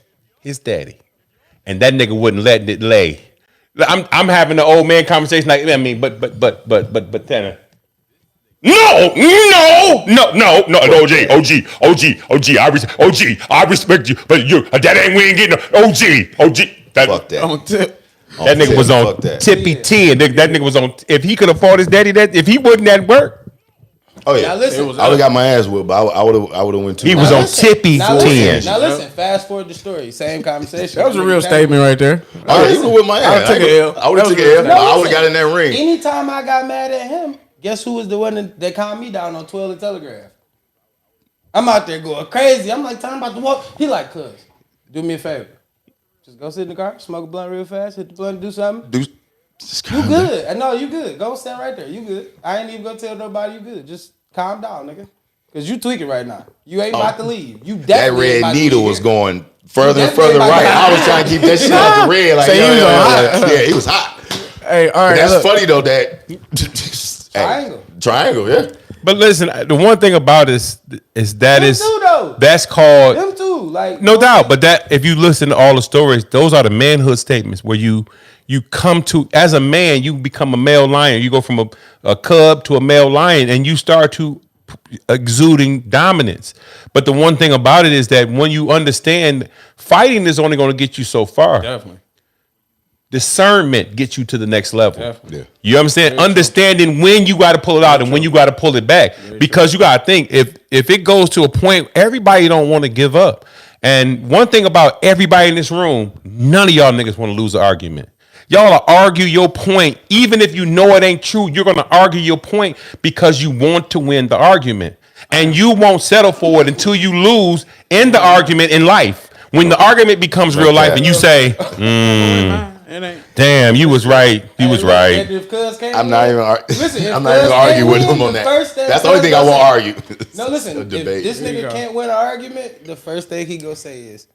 His daddy. And that nigga wouldn't let it lay. I'm having an old man conversation like, I mean, but Tanner. No, I respect you, but that ain't, we ain't getting no OG. Fuck that. On tip. That nigga was on Fuck that. tippy T, and that nigga was on. If he could afford his daddy, if he wouldn't at work, Oh yeah. Now listen. I would have got my ass whipped, but I would have went too. he was Now on listen, tippy now 10. listen, Now listen, fast forward the story. Same conversation. That was a real statement right there. Oh yeah, you would whip my ass. I took an L. I would have That took was an L. real. I would have got in that ring. Anytime I got mad at him, guess who was the one that calmed me down on 12 and Telegraph? I'm out there going crazy. I'm like, time about to walk. He like, cuz, do me a favor. Just go sit in the car, smoke a blunt real fast, hit the blunt, do something. You good. I know you good. Go stand right there. You good. I ain't even gonna tell nobody you good. Just calm down, nigga. Cause you tweaking right now. You ain't about to leave. You That definitely ain't about red to needle leave was here. going further and definitely further about to- right. I was trying to keep that shit off the red. Like, So he was on hot. yeah, he was hot. Hey, all right. That's look. funny though. That Triangle. triangle, yeah. But listen, the one thing about it is Them too, though. that's called Them too. Like no doubt. But that if you listen to all the stories, those are the manhood statements where you come to as a man, you become a male lion. You go from a cub to a male lion, and you start to exuding dominance. But the one thing about it is that when you understand, fighting is only going to get you so far. Definitely. Discernment gets you to the next level. Definitely. Yeah. You know what I'm saying? Understanding when you got to pull it out and when you got to pull it back. Because you got to think, if it goes to a point, everybody don't want to give up. And one thing about everybody in this room, none of y'all niggas want to lose an argument. Y'all will argue your point. Even if you know it ain't true, you're going to argue your point because you want to win the argument. And you won't settle for it until you lose in the argument in life. When the argument becomes real life and you say, It ain't. damn, you was right. You was right. I'm not even. Listen, if I'm not even Cuz arguing with can't him win, on the that. first thing That's the only Cuz thing I gonna won't say- argue. No, listen. A If debate. this There you nigga go. can't win an argument, the first thing he gonna say is,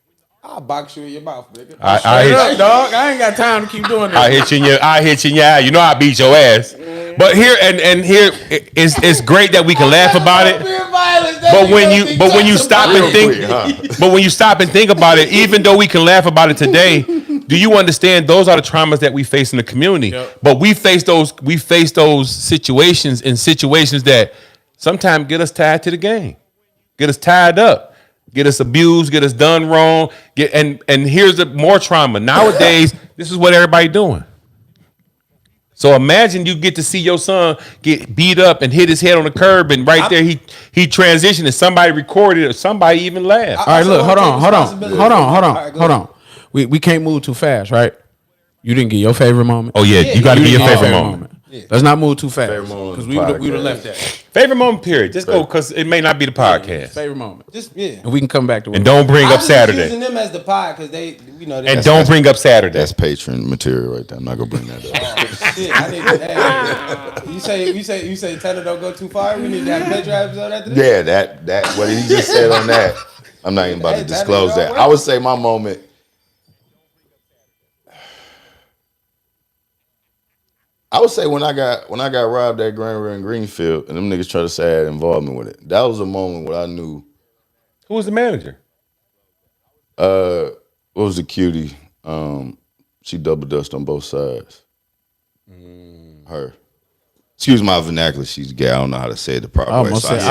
"I'll box you in your mouth, nigga." I Straight hit, up, dog. I ain't got time to keep doing this. I hit you in your eye. You know I beat your ass. But here and here it's great that we can laugh about it. But when you stop and think, Real quick, huh? but when you stop and think about it, even though we can laugh about it today, do you understand those are the traumas that we face in the community? Yep. But we face those situations that sometimes get us tied to the game, get us tied up. get us abused, get us done wrong, and here's the more trauma. Nowadays, this is what everybody doing. So imagine you get to see your son get beat up and hit his head on the curb, and right there he transitioned, and somebody recorded it, or somebody even laughed. All right, look, hold on. We can't move too fast, right? You didn't get your favorite moment. Oh yeah, you got to be your favorite moment. Yeah. Let's not move too fast because we would have left that. Favorite moment, period. Just go because it may not be the podcast. Favorite moment. And we can come back to it. And don't bring up Saturday. Using them as the pod because they, and don't bring up Saturday. That's Patreon material right there. I'm not gonna bring that up. You say Tanner don't go too far. We need to have a Patreon episode after this. Yeah, that what he just said on that. I'm not even about to disclose that. I would say my moment. I would say when I got robbed at Granville and Greenfield, and them niggas tried to say I had involvement with it. That was a moment where I knew. Who was the manager? What was the cutie? She double dutched on both sides. Her. Excuse my vernacular. She's gay. I don't know how to say it the proper way. I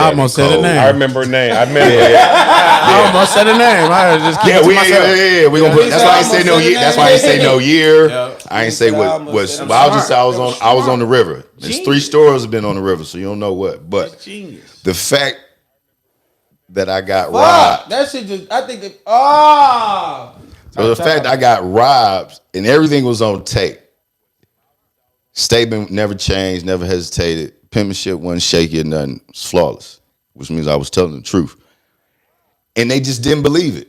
almost said her name. I remember her name. I almost said her name. I just keep we gonna put. That's why I say no year. That's why I say no year. I ain't say what was. I was on the river. There's 3 stores have been on the river, so you don't know what. But the fact that I got robbed. That shit just. I think it. So the fact I got robbed and everything was on tape. Statement never changed, never hesitated. Penmanship wasn't shaky or nothing. It was flawless, which means I was telling the truth. And they just didn't believe it.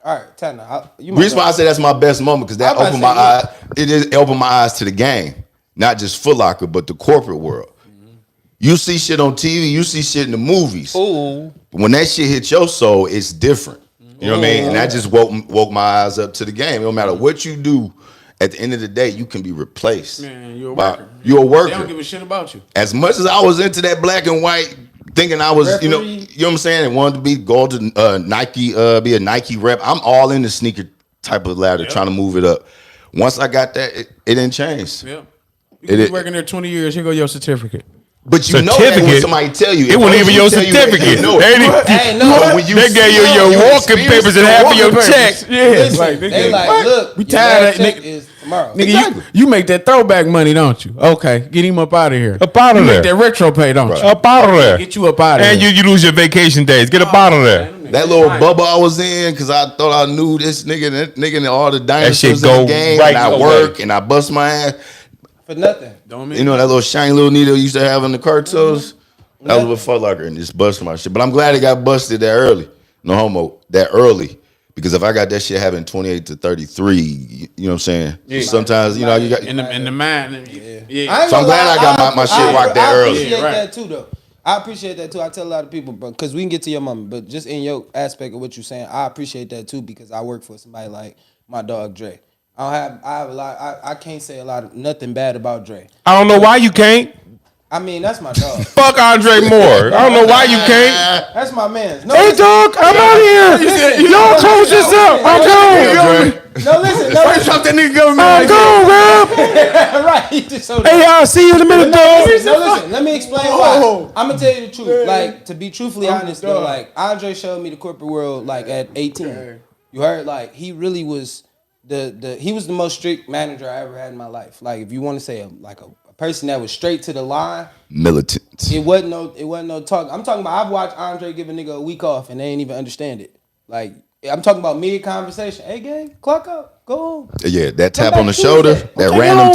All right, Tanner. The reason why I say that's my best moment because that opened my eyes. It opened my eyes to the game, not just Foot Locker, but the corporate world. Mm-hmm. You see shit on TV, you see shit in the movies. Ooh. But when that shit hits your soul, it's different. You know what I mean? And that just woke my eyes up to the game. No matter what you do. At the end of the day, you can be replaced. Man, you're a worker. You're a worker. They don't give a shit about you. As much as I was into that black and white, thinking I was, you know what I'm saying, and wanted to be go to Nike, be a Nike rep. I'm all in the sneaker type of ladder, trying to move it up. Once I got that, it didn't change. Yeah, you been working there 20 years. Here go your certificate. But you know that when somebody tell you. It wasn't even your certificate. No. They gave you your walking papers and half of your check. Yeah. They like, look, we tired of check is tomorrow. Nigga, exactly. you make that throwback money, don't you? Okay, get him up out of here. Up out of there. Make that retro pay, don't you? Up out of there. Get you up out of there. And you lose your vacation days. Get up out of there. That little bubble I was in, because I thought I knew this nigga, and all the dinosaurs in the game, and I work, and I bust my ass. For nothing. You know that little shiny little needle you used to have in the cartos? Mm-hmm. That was with Foot Locker and just busted my shit. But I'm glad it got busted that early. No homo. That early. Because if I got that shit having 28 to 33, you know what I'm saying? Yeah. Sometimes, you know, you got... In the mind. Yeah. So I'm glad I got my shit rocked that early. I appreciate that too, though. I appreciate that too. I tell a lot of people, bro, because we can get to your mama, but just in your aspect of what you're saying, I appreciate that too because I work for somebody like my dog Dre. I have a lot. I can't say nothing bad about Dre. I don't know why you can't. I mean, that's my dog. Fuck Andre Moore. I don't know why you can't. That's my man. No, hey, dog, I'm out here. Y'all close this up. I'm gone. No, listen. That nigga government. I'm gone, bro. Right. He just so hey, y'all, see you in a minute, dog. No, listen. Let me explain why. I'm gonna tell you the truth. Like, to be truthfully honest, though, like Andre showed me the corporate world like at 18. You heard? Like, he really was. He was the most strict manager I ever had in my life. Like, if you want to say a person that was straight to the line, militant. It wasn't no talk. I'm talking about I've watched Andre give a nigga a week off and they ain't even understand it. Like, I'm talking about mid conversation. Hey, gang, clock up, go home. Yeah, that tap on the shoulder, that random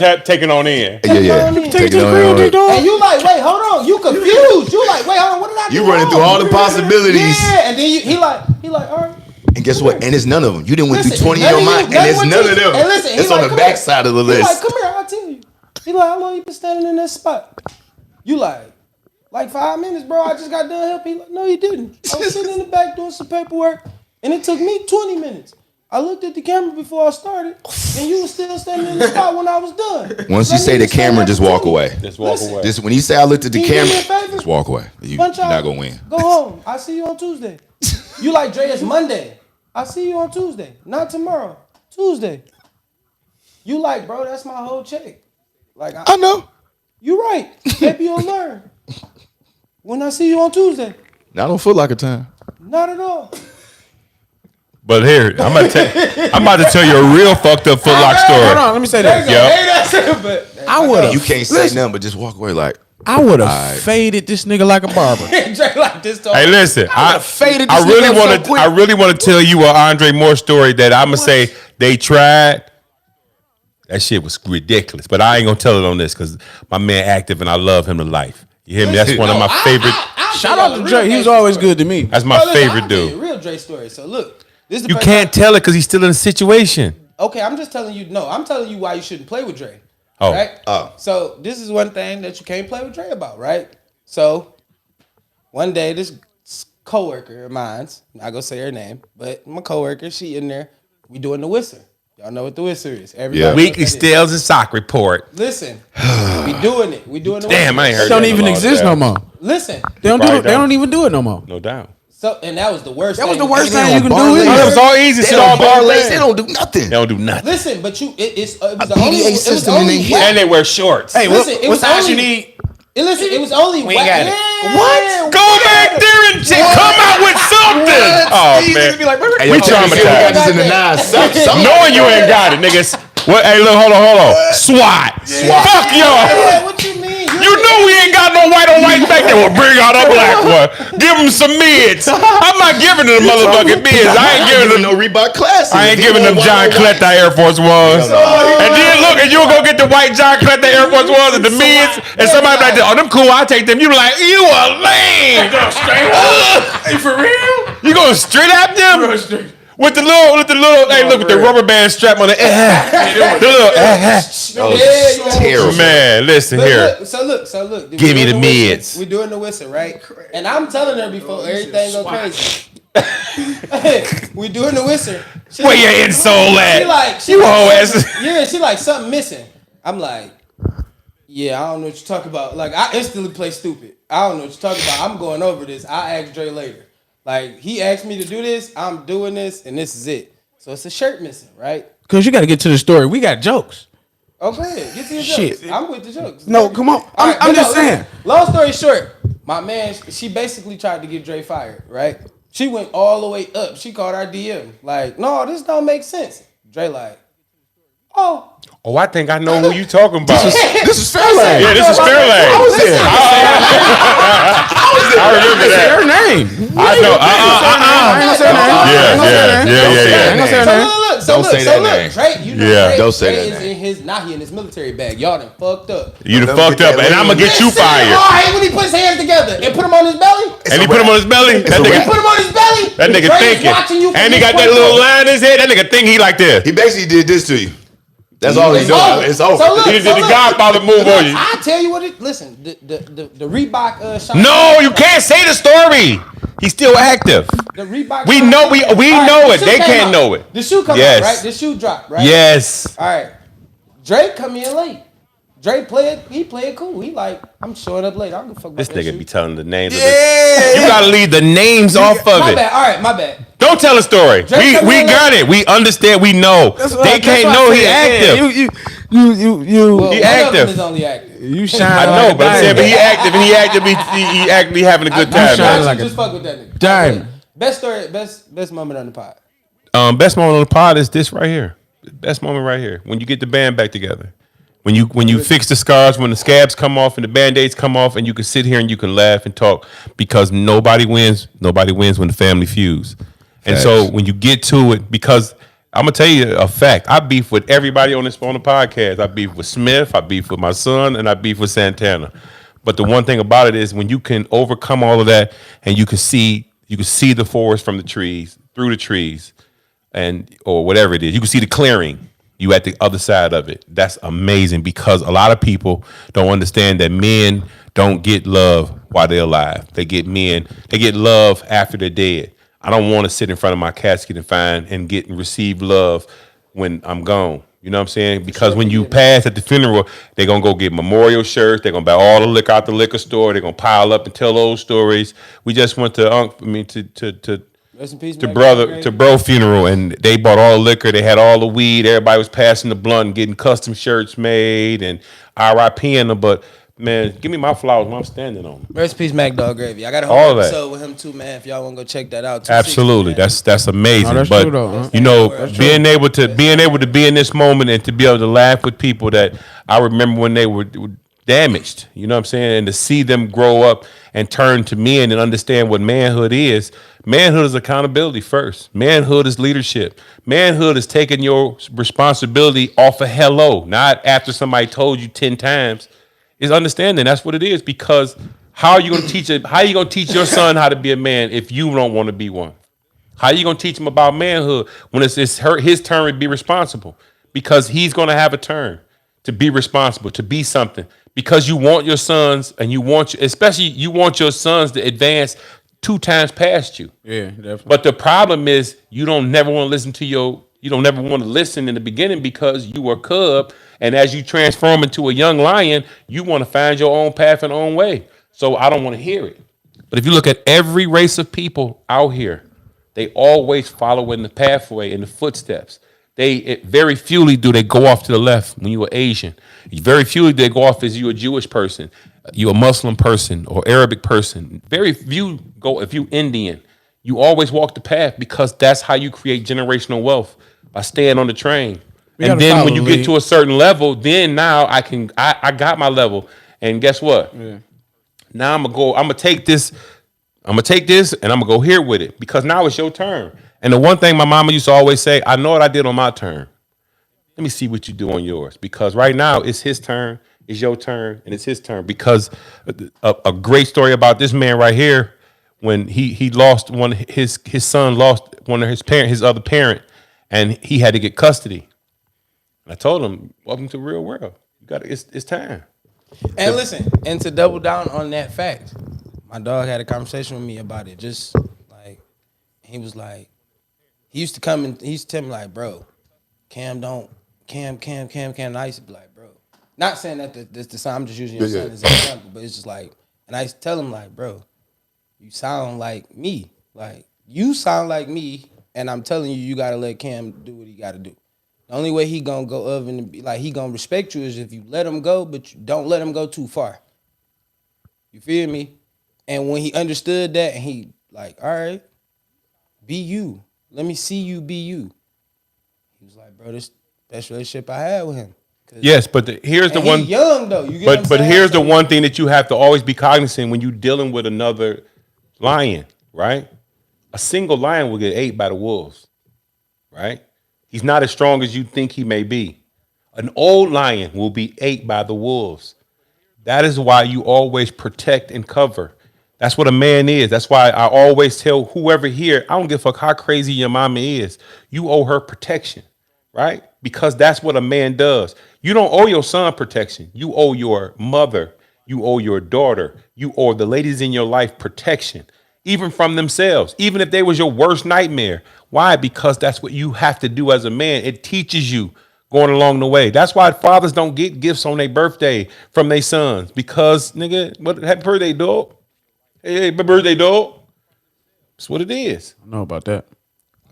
tap, taking on in. Yeah, taking on in. And you like, wait, hold on, you confused. You like, wait, hold on, what did I do? You running through all the possibilities. Yeah, and then he like, all right. And guess what? And it's none of them. You didn't went through 20 in your mind, and it's none of them. And listen, it's on the back side of the list. He like, come here, I'll tell you. He like, how long you been standing in that spot? You like 5 minutes, bro. I just got done helping. He like, no, you didn't. I was sitting in the back doing some paperwork, and it took me 20 minutes. I looked at the camera before I started, and you were still standing in the spot when I was done. Once you say the camera, just walk away. Just walk away. Just when you say I looked at the camera, just walk away. You're not gonna win. Go home. I see you on Tuesday. You like, Dre, it's Monday. I see you on Tuesday, not tomorrow. Tuesday. You like, bro, that's my whole check. Like, I know. You right. Maybe you'll learn. When I see you on Tuesday. Not on Foot Locker time. Not at all. But here, I'm about to tell you a real fucked up footlock story. Hold on, let me say this. Yep. I would have. You can't say nothing but just walk away like. I would have faded this nigga like a barber. Like this. Hey, listen, I faded this really nigga want so quick. I really want to tell you an Andre Moore story that I'm gonna say they tried. That shit was ridiculous, but I ain't gonna tell it on this because my man active and I love him to life. You hear me? That's one of my favorite. Shout out to Dre. He was always good to me. That's my favorite dude. Real Dre story. So look, this is the You first can't time- tell it because he's still in a situation. Okay, I'm just telling you. No, I'm telling you why you shouldn't play with Dre. Oh. Right? Oh. So this is one thing that you can't play with Dre about, right? So one day this coworker of mine's, not gonna say her name, but my coworker, she in there, we doing the whistle. Y'all know what the whistle is. Everybody knows Weekly what that is. Stales and Sock Report. Listen, we doing it. We doing the Damn, whistle. I ain't heard It don't that in a even long exist time. no more. Listen. They don't do Right it. They now. don't even do it no more. No doubt. So and that was the worst. That was thing. the worst They thing you can don't do. parlay. Oh, it was all easy. They Shit all don't parlays. parlay. They don't do nothing. They don't do nothing. Listen, but it was the PDA only. It was system only in their whack. And they wear shorts. Hey, Listen, it what was size only- you need? Listen, it was only We ain't whack. got it. Yeah, What? Go back there and come out with something. Oh man, Hey, we yo, got traumatized. this in the nine. Something. Knowing you ain't got it, niggas. What? Hey, look, hold on. SWAT. Fuck y'all. Yeah, what you mean? You know we ain't got no white on white back there. Well, bring out a black one. Give them some mids. I'm not giving them motherfucking mids. I ain't giving them no Reebok Classic. I ain't giving them John Coletta Air Force Ones. And then look, and you'll go get the white John Coletta Air Force Ones and the mids, and somebody be like, oh, them cool, I'll take them. You be like, you a lame. Hey, for real? You going straight at them? With the little, hey, look, with the rubber band strap on the, the little, Terrible. man, listen But here. So look. Give me We the doing mids. We doing the whistle, right? And I'm telling her before everything go crazy. We doing the whistle. She Where your insole at? She You like, hoe ass. yeah, she like something missing. I'm like, yeah, I don't know what you're talking about. Like I instantly play stupid. I don't know what you're talking about. I'm going over this. I'll ask Dre later. Like he asked me to do this, I'm doing this, and this is it. So it's a shirt missing, right? Because you got to get to the story. We got jokes. Oh, go ahead. Get to your Shit. jokes. I'm with the jokes. No, come on. All I'm right, but just no, saying. listen. Long story short, my man, she basically tried to get Dre fired, right? She went all the way up. She called our DM. Like, no, this don't make sense. Dre like, oh. Oh, I think I know who you talking about. This is Fairlane. Yeah, this is Fairlane. I was there. I remember that. Her name. I know. I ain't gonna say her name. Yeah. So Don't look, say that name. Dre, you know Yeah. Dre, Don't say Dre that is name. in his, not he in his military bag. Y'all done fucked up. You done Don't fucked get up, that and I'm gonna get you Listen, fired. oh, I hate when he puts his hands together and put them on his belly. And he put him on his belly. That He nigga, put him on his belly. that nigga Dre is thinking. watching you from And he his got that point little forward. line in his head. That nigga think he like this. He basically did this to you. That's all he's It's doing. over. It's over. So look, He did the Godfather move on you. I tell you what it. Listen, the Reebok shot. No, you can't say the story. He's still active. The Reebok. We shot- know- we All know the it. shoe They came can't out. know it. The shoe come Yes. out, right? The shoe dropped, right? Yes. All right. Drake come in late. Drake played. He played cool. He like, I'm showing up late. I don't give a fuck about This that nigga shoe. be telling the names of it. You gotta leave the names off of My it. bad. All right, my bad. Don't tell a story. Drake come We in got it. We understand. We know. They can't know he active. You Well, He one of them active. is only active. you shine. I like know, a but I'm saying, but diamond. he active and he actively having a good I'm time. shining man. like a just fuck with that nigga. diamond. Okay. Best story. Best moment on the pod. Best moment on the pod is this right here. Best moment right here. When you get the band back together. When you fix the scars, when the scabs come off and the band-aids come off, and you can sit here and you can laugh and talk, because nobody wins. Nobody wins when the family feuds. And so when you get to it, because I'm gonna tell you a fact, I beef with everybody on the podcast. I beef with Smith, I beef with my son, and I beef with Santana. But the one thing about it is when you can overcome all of that, and you can see the forest from the trees, through the trees, and or whatever it is, you can see the clearing. You at the other side of it. That's amazing, because a lot of people don't understand that men don't get love while they're alive. They get love after they're dead. I don't want to sit in front of my casket and get and receive love when I'm gone. You know what I'm saying? Because when you pass at the funeral, they're gonna go get memorial shirts. They're gonna buy all the liquor out the liquor store. They're gonna pile up and tell old stories. We just went to Rest in peace, bro funeral, and they bought all the liquor. They had all the weed. Everybody was passing the blunt and getting custom shirts made and RIPing them. But man, give me my flowers when I'm standing on them. Rest in peace, Mac Dog Gravy. I got a All whole that. episode with him too, man. If y'all want to go check that out, 260, Absolutely, man. that's amazing. No, that's but true, though, huh? you know, That's being able to be in this moment and to be able to laugh with people that I remember when they were damaged. You know what I'm saying? And to see them grow up and turn to men and understand what manhood is. Manhood is accountability first. Manhood is leadership. Manhood is taking your responsibility off of hello, not after somebody told you 10 times. Is understanding that's what it is. Because how are you going to teach it? How are you going to teach your son how to be a man if you don't want to be one? How are you going to teach him about manhood when it's his turn to be responsible? Because he's going to have a turn to be responsible, to be something. Because you want your sons, and you want your sons to advance 2 times past you. Yeah, definitely. But the problem is you don't never want to listen in the beginning because you were a cub, and as you transform into a young lion, you want to find your own path and own way. So I don't want to hear it. But if you look at every race of people out here, they always follow in the pathway, in the footsteps. Very fewly do they go off to the left when you are Asian. Very fewly do they go off as you a Jewish person, you a Muslim person, or Arabic person. Very few go if you Indian. You always walk the path because that's how you create generational wealth, by staying on the train. And then when you get to a certain level, then now I got my level. And guess what? Yeah. Now I'm gonna take this, and I'm gonna go here with it because now it's your turn. And the one thing my mama used to always say, I know what I did on my turn. Let me see what you do on yours. Because right now it's his turn, it's your turn, and it's his turn. Because a great story about this man right here, when he lost his son lost one of his other parent, and he had to get custody. And I told him, welcome to the real world. It's time. And listen, and to double down on that fact, my dog had a conversation with me about it. Just like, he was like, he used to come and he used to tell me like, bro, Cam. And I used to be like, bro, not saying that this the son, I'm just using your son as an example, but it's just like, and I used to tell him like, bro, you sound like me. Like, you sound like me, and I'm telling you, you gotta let Cam do what he gotta do. The only way he gonna go up and be like, he gonna respect you is if you let him go, but you don't let him go too far. You feel me? And when he understood that, and he like, all right, be you. Let me see you be you. He was like, bro, this best relationship I had with him. Yes, but here's the one. He's young though. You get what I'm but saying? here's the one thing that you have to always be cognizant when you're dealing with another lion, right? A single lion will get ate by the wolves, right? He's not as strong as you think he may be. An old lion will be ate by the wolves. That is why you always protect and cover. That's what a man is. That's why I always tell whoever here, I don't give a fuck how crazy your mama is. You owe her protection, right? Because that's what a man does. You don't owe your son protection. You owe your mother. You owe your daughter. You owe the ladies in your life protection, even from themselves, even if they was your worst nightmare. Why? Because that's what you have to do as a man. It teaches you going along the way. That's why fathers don't get gifts on their birthday from their sons. Because, nigga, what happy birthday, dog? Hey, my birthday, dog. That's what it is. I know about that.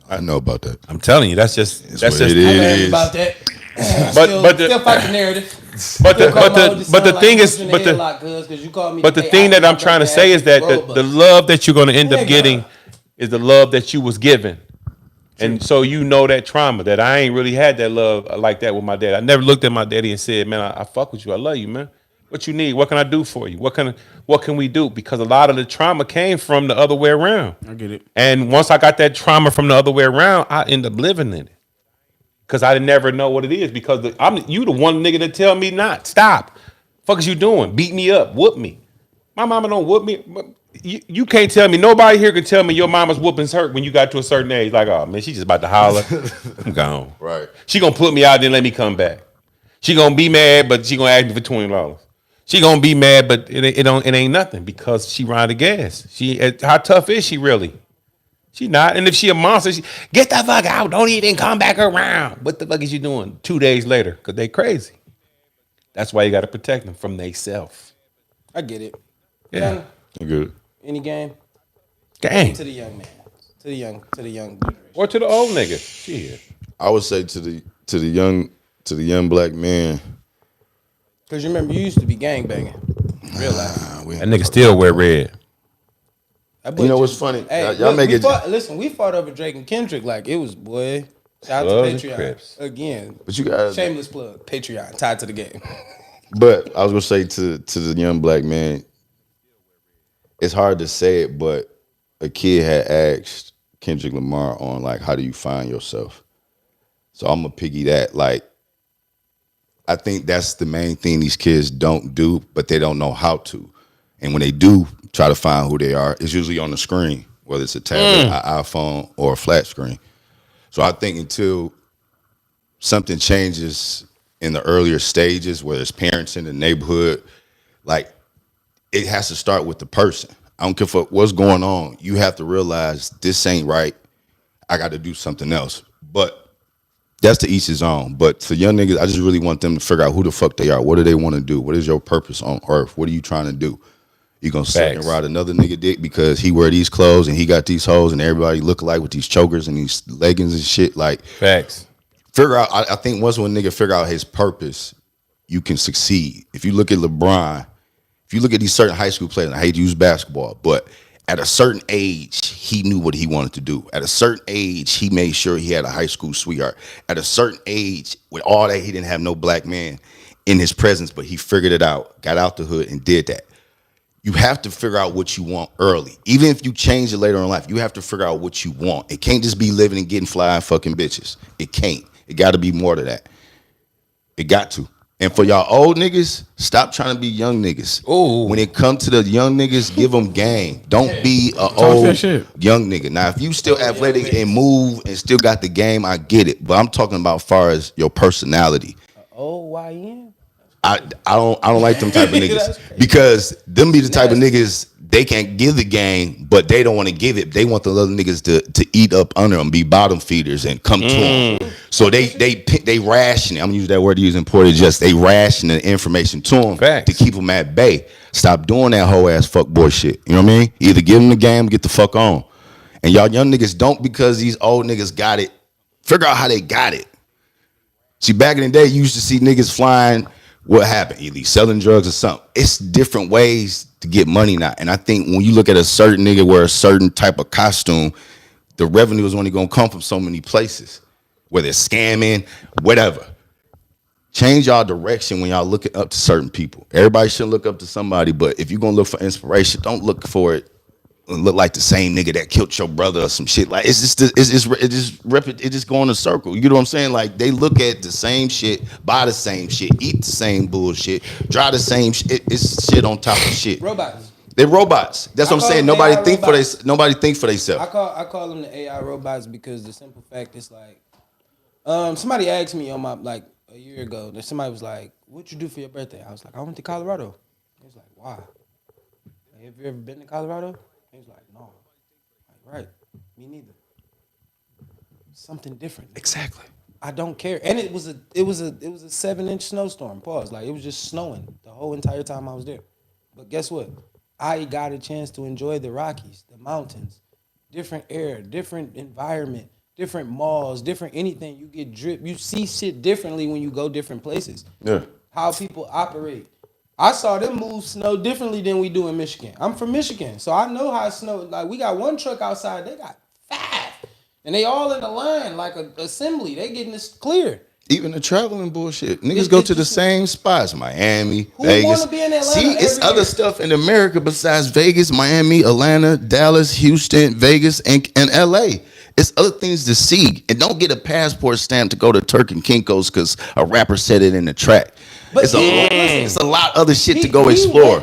I know about that. I'm telling you, that's just It I learned is. about that. Still fight the narrative. But the thing is, but the thing that I'm trying to say is that the love that you're going to end up getting is the love that you was given. And so you know that trauma, that I ain't really had that love like that with my dad. I never looked at my daddy and said, man, I fuck with you. I love you, man. What you need? What can I do for you? What can we do? Because a lot of the trauma came from the other way around. I get it. And once I got that trauma from the other way around, I end up living in it. Because I never know what it is. Because you the one nigga that tell me not. Stop. Fuck is you doing? Beat me up. Whoop me. My mama don't whoop me. You can't tell me. Nobody here can tell me your mama's whoopings hurt when you got to a certain age. Like, oh, man, she just about to holler. I'm gone. Right. She going to put me out and let me come back. She going to be mad, but she going to ask me for $20. She going to be mad, but it ain't nothing because she run the gas. How tough is she really? She not. And if she a monster, get the fuck out. Don't even come back around. What the fuck is you doing 2 days later? Because they crazy. That's why you got to protect them from themselves. I get it. Yeah. Good. Any game? Gang. To the young man. To the young. Or to the old nigga. Shit. I would say to the young black man. Because you remember, you used to be gangbanging. Real life. That nigga still wear red. You know what's funny? Hey, y'all make it. Listen, we fought over Drake and Kendrick like it was boy. Shout out to Blood and Patreon Crips. again. But you guys, Shameless plug. Patreon tied to the game. But I was gonna say to the young black man, it's hard to say it, but a kid had asked Kendrick Lamar on like, how do you find yourself? So I'm gonna piggy that. Like, I think that's the main thing these kids don't do, but they don't know how to. And when they do try to find who they are, it's usually on the screen, whether it's a tablet, an iPhone, or a flat screen. So I think until something changes in the earlier stages, whether it's parents in the neighborhood, like it has to start with the person. I don't care for what's going on. You have to realize this ain't right. I got to do something else. But that's to each his own. But for young niggas, I just really want them to figure out who the fuck they are. What do they want to do? What is your purpose on earth? What are you trying to do? You gonna sit and ride another nigga dick because he wear these clothes and he got these hoes and everybody look alike with these chokers and these leggings and shit? Like, Facts. Figure out. I think once when a nigga figure out his purpose, you can succeed. If you look at LeBron, if you look at these certain high school players, I hate to use basketball, but at a certain age, he knew what he wanted to do. At a certain age, he made sure he had a high school sweetheart. At a certain age, with all that, he didn't have no black man in his presence, but he figured it out, got out the hood, and did that. You have to figure out what you want early. Even if you change it later in life, you have to figure out what you want. It can't just be living and getting fly and fucking bitches. It can't. It got to be more to that. It got to. And for y'all old niggas, stop trying to be young niggas. Ooh. When it comes to the young niggas, give them game. Don't be a old young nigga. Now, if you still athletic and move and still got the game, I get it. But I'm talking about far as your personality. OYN? I don't like them type of niggas because them be the type of niggas they can't give the game, but they don't want to give it. They want the other niggas to eat up under them, be bottom feeders, and come to them. So they ration it. I'm gonna use that word to use imported. Just they ration the information to them to keep them at bay. Stop doing that whole ass fuck boy shit. You know what I mean? Either give them the game, or get the fuck on. And y'all young niggas don't because these old niggas got it. Figure out how they got it. See, back in the day, you used to see niggas flying. What happened? Either selling drugs or something. It's different ways to get money now. And I think when you look at a certain nigga wear a certain type of costume, the revenue is only going to come from so many places, whether it's scamming, whatever. Change y'all direction when y'all looking up to certain people. Everybody should look up to somebody, but if you're going to look for inspiration, don't look for it and look like the same nigga that killed your brother or some shit. Like, it just go in a circle. You know what I'm saying? Like, they look at the same shit, buy the same shit, eat the same bullshit, drive the same shit. It's shit on top of shit. Robots. They're robots. That's what I'm saying. Nobody think for themselves. I call them the AI robots because the simple fact is like, somebody asked me on my like a year ago. That somebody was like, "What'd you do for your birthday?" I was like, "I went to Colorado." He was like, "Why? Have you ever been to Colorado?" He was like, "No." Like, right, me neither. Something different. Exactly. I don't care. And it was a 7-inch snowstorm. Pause. Like, it was just snowing the whole entire time I was there. But guess what? I got a chance to enjoy the Rockies, the mountains, different air, different environment, different malls, different anything. You get drip. You see shit differently when you go different places. Yeah. How people operate. I saw them move snow differently than we do in Michigan. I'm from Michigan, so I know how snow. Like, we got one truck outside, they got 5, and they all in a line like a assembly. They getting this clear. Even the traveling bullshit. Niggas go to the same spots. Miami, Vegas. Who wanna be in Atlanta? See, it's other stuff in America besides Vegas, Miami, Atlanta, Dallas, Houston, Vegas, and LA. It's other things to see. And don't get a passport stamp to go to Turk and Kinko's because a rapper said it in the track. But it's a lot of other shit to go explore.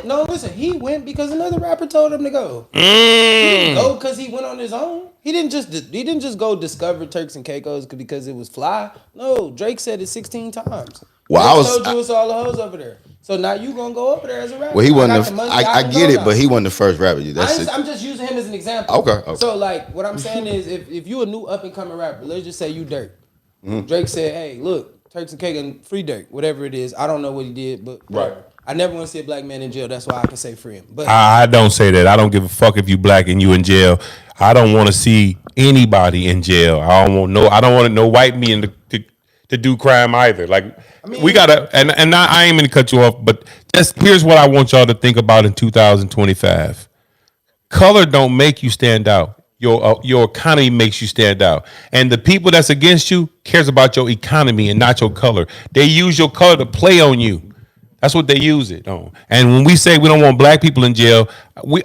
He went because another rapper told him to go. He didn't go because he went on his own. He didn't just go discover Turks and Caicos because it was fly. No, Drake said it 16 times. Well, Drake told you it's all the hoes over there. So now you gonna go over there as a rapper. Well, he wasn't. I get it, but he wasn't the first rapper. I'm just using him as an example. Okay. So like, what I'm saying is, if you a new up and coming rapper, let's just say you Dirk. Drake said, "Hey, look, Turks and Caicos, free Dirk, whatever it is. I don't know what he did, but right. I never want to see a black man in jail. That's why I can say free him." But I don't say that. I don't give a fuck if you black and you in jail. I don't want to see anybody in jail. I don't want no white men to do crime either. Like, I mean, we gotta, and I ain't gonna cut you off, but Here's what I want y'all to think about in 2025. Color don't make you stand out. Your economy makes you stand out. And the people that's against you cares about your economy and not your color. They use your color to play on you. That's what they use it on. And when we say we don't want black people in jail,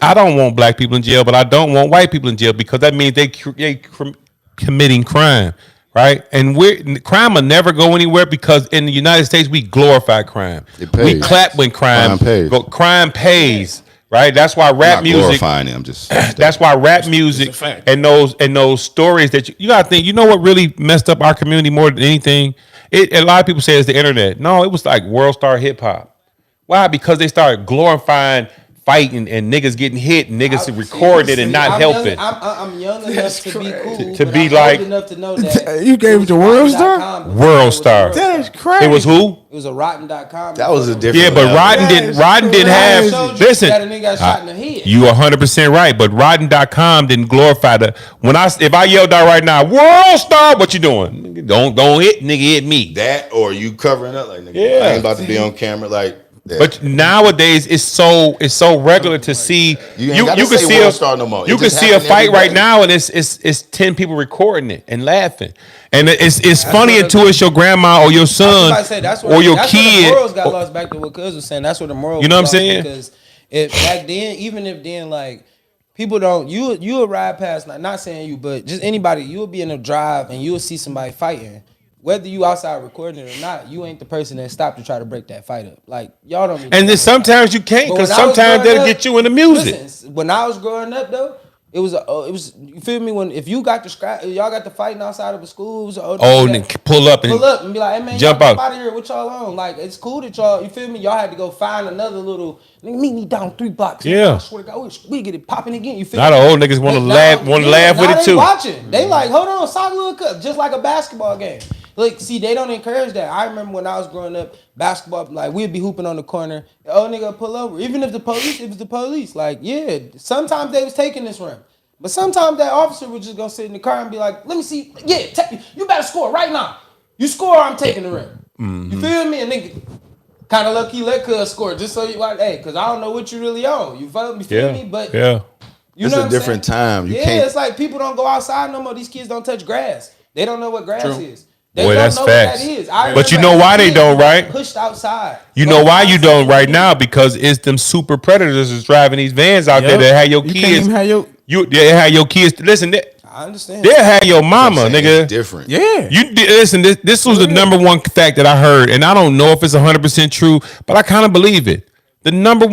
I don't want black people in jail, but I don't want white people in jail because that means they committing crime, right? And crime will never go anywhere because in the United States we glorify crime. We clap when crime pays. Crime pays. Right, that's why rap music. Glorifying him, just that's why rap music and those stories that you gotta think. You know what really messed up our community more than anything? A lot of people say it's the internet. No, it was like world star hip hop. Why? Because they started glorifying fighting and niggas getting hit and niggas recording it and not helping. I'm young enough to be cool. To be like old enough to know that you gave it to World Star. World Star. That's crazy. It was who? It was a rotten.com. That was a different. Yeah, but Rotten didn't have. Listen, that a nigga got shot in the head. You 100% right, but Rotten.com didn't glorify the. If I yelled out right now, World Star, what you doing? Don't hit nigga, hit me. That or you covering up like nigga. Yeah. I ain't about to be on camera like. Yeah. But nowadays it's so regular to see you can see you can see a fight right now and it's 10 people recording it and laughing. And it's funny until it's your grandma or your son or your kid. The morals got lost back to what Cuz was saying. That's where the morals. You know what I'm saying? Because back then, even if then like people don't you will ride past, not saying you, but just anybody, you'll be in a drive and you'll see somebody fighting. Whether you outside recording it or not, you ain't the person that stopped to try to break that fight up. Like y'all don't. And then sometimes you can't because sometimes they'll get you in the music. Listen, when I was growing up though, it was you feel me, when if you got the scrap, y'all got the fighting outside of a school, it was and pull up and be like, hey man, jump out of here, what y'all on? Like it's cool that y'all, you feel me, y'all had to go find another little, meet me down 3 blocks. Yeah, I swear to God, we get it popping again. You feel me? The old niggas want to laugh with it too. Watching, they like, hold on, sock little cup, just like a basketball game. Like, see, they don't encourage that. I remember when I was growing up, basketball, like, we'd be hooping on the corner. The old nigga pull over. Even if it was the police. Like, yeah, sometimes they was taking this run. But sometimes that officer was just gonna sit in the car and be like, let me see. Yeah, you better score right now. You score, I'm taking the run. Mm-hmm. You feel me? And nigga kind of lucky let Cuz score just so you like, hey, because I don't know what you really on. You feel me? But yeah. It's a different time. It's like people don't go outside no more. These kids don't touch grass. They don't know what grass is. Boy, that's facts. But you know why they don't, right? Pushed outside. You know why you don't right now? Because it's them super predators that's driving these vans out there that have your kids. They have your kids. Listen, I understand. They'll have your mama, nigga. It's different. Yeah. Listen, this was the number one fact that I heard, and I don't know if it's 100% true, but I kind of believe it. The number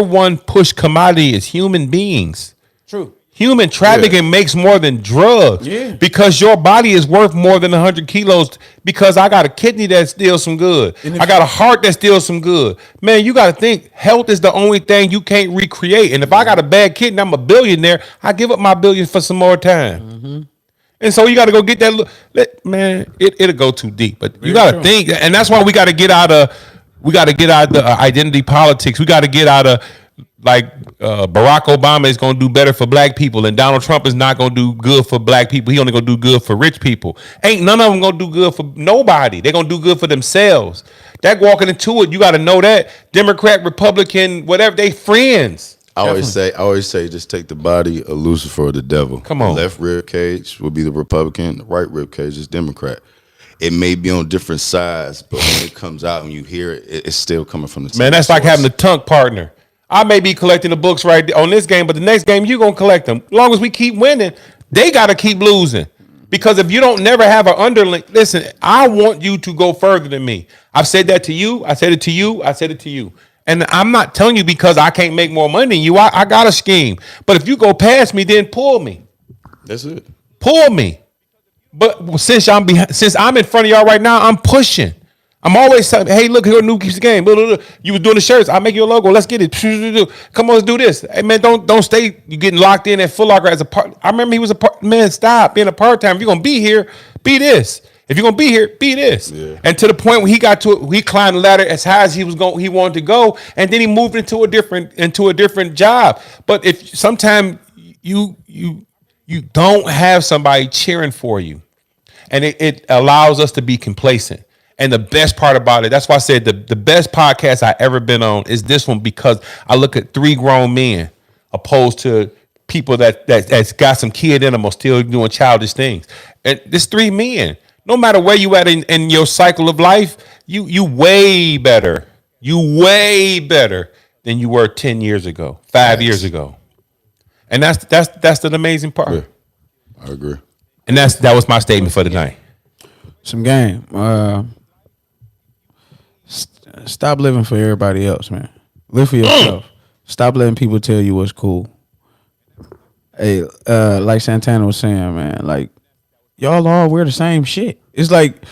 one push commodity is human beings. True. Human trafficking makes more than drugs. Yeah. Because your body is worth more than 100 kilos because I got a kidney that steals some good. I got a heart that steals some good. Man, you got to think health is the only thing you can't recreate. And if I got a bad kidney, I'm a billionaire, I give up my billion for some more time. Mm-hmm. And so you got to go get that. Man, it'll go too deep. But you got to think. And that's why we got to get out of the identity politics. We got to get out of Barack Obama is going to do better for black people and Donald Trump is not going to do good for black people. He only going to do good for rich people. Ain't none of them going to do good for nobody. They're going to do good for themselves. That walking into it, you got to know that. Democrat, Republican, whatever, they friends. I always say, just take the body of Lucifer or the devil. Come on. The left rib cage will be the Republican. The right rib cage is Democrat. It may be on different sides, but when it comes out and you hear it, it's still coming from the same that's source. Like having a tunk partner. I may be collecting the books right on this game, but the next game you're going to collect them. As long as we keep winning, they got to keep losing. Because if you don't never have an underling, listen, I want you to go further than me. I've said that to you. I said it to you. I said it to you. And I'm not telling you because I can't make more money than you. I got a scheme. But if you go past me, then pull me. That's it. Pull me. But since I'm in front of y'all right now, I'm pushing. I'm always telling, hey, look, here, new keeps the game. You was doing the shirts. I'll make you a logo. Let's get it. Come on, let's do this. Hey, man, don't stay. You getting locked in at Foot Locker as a part. I remember he was a part. Man, stop being a part-time. If you're going to be here, be this. If you're going to be here, be this. Yeah. And to the point when he got to it, he climbed the ladder as high as he wanted to go. And then he moved into a different job. But if sometimes you don't have somebody cheering for you, and it allows us to be complacent. And the best part about it, that's why I said the best podcast I ever been on is this one, because I look at 3 grown men opposed to people that's got some kid in them or still doing childish things. And this 3 men, no matter where you at in your cycle of life, you way better. You way better than you were 10 years ago, 5 years ago. And that's the amazing part. Yeah, I agree. And that was my statement for the night. Some game. Stop living for everybody else, man. Live for yourself. Stop letting people tell you what's cool. Hey, like Santana was saying, man, like y'all all wear the same shit. It's like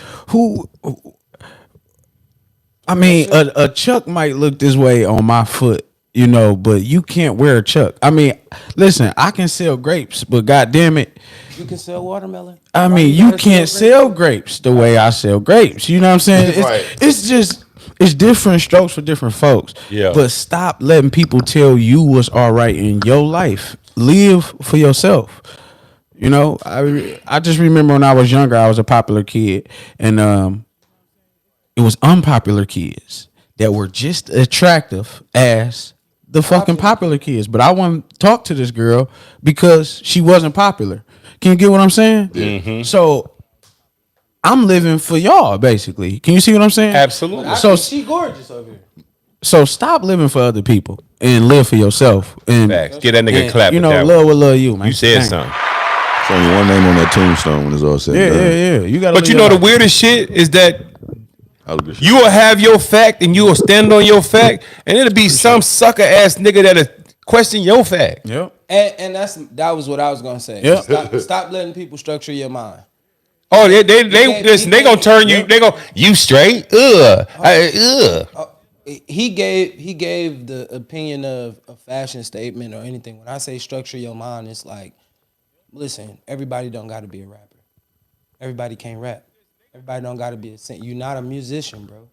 I mean, a Chuck might look this way on my foot, you know, but you can't wear a Chuck. I mean, listen, I can sell grapes, but goddamn it, You can sell watermelon. I mean, you can't sell grapes the way I sell grapes. You know what I'm saying? Right. It's different strokes for different folks. Yeah. But stop letting people tell you what's all right in your life. Live for yourself. You know, I just remember when I was younger, I was a popular kid, and it was unpopular kids that were just attractive as the fucking popular kids. But I wouldn't talk to this girl because she wasn't popular. Can you get what I'm saying? Mm-hmm. So I'm living for y'all, basically. Can you see what I'm saying? Absolutely. I think she gorgeous over here. So stop living for other people and live for yourself. And Facts. Get that nigga a clap. you know, with that love one. will love you, man. You said Thank something. It's only one name on that tombstone when it's all said and done. Yeah. You gotta. But you know the weirdest shit is that Weirdest. you will have your fact and you will stand on your fact, and it'll be some sucker ass nigga that'll question your fact. Yep. And that was what I was gonna say. Yeah. Stop letting people structure your mind. Oh, they listen, they gonna turn you. They go, you straight? He gave the opinion of a fashion statement or anything. When I say structure your mind, it's like, listen, everybody don't got to be a rapper. Everybody can't rap. Everybody don't got to be a singer. You're not a musician, bro.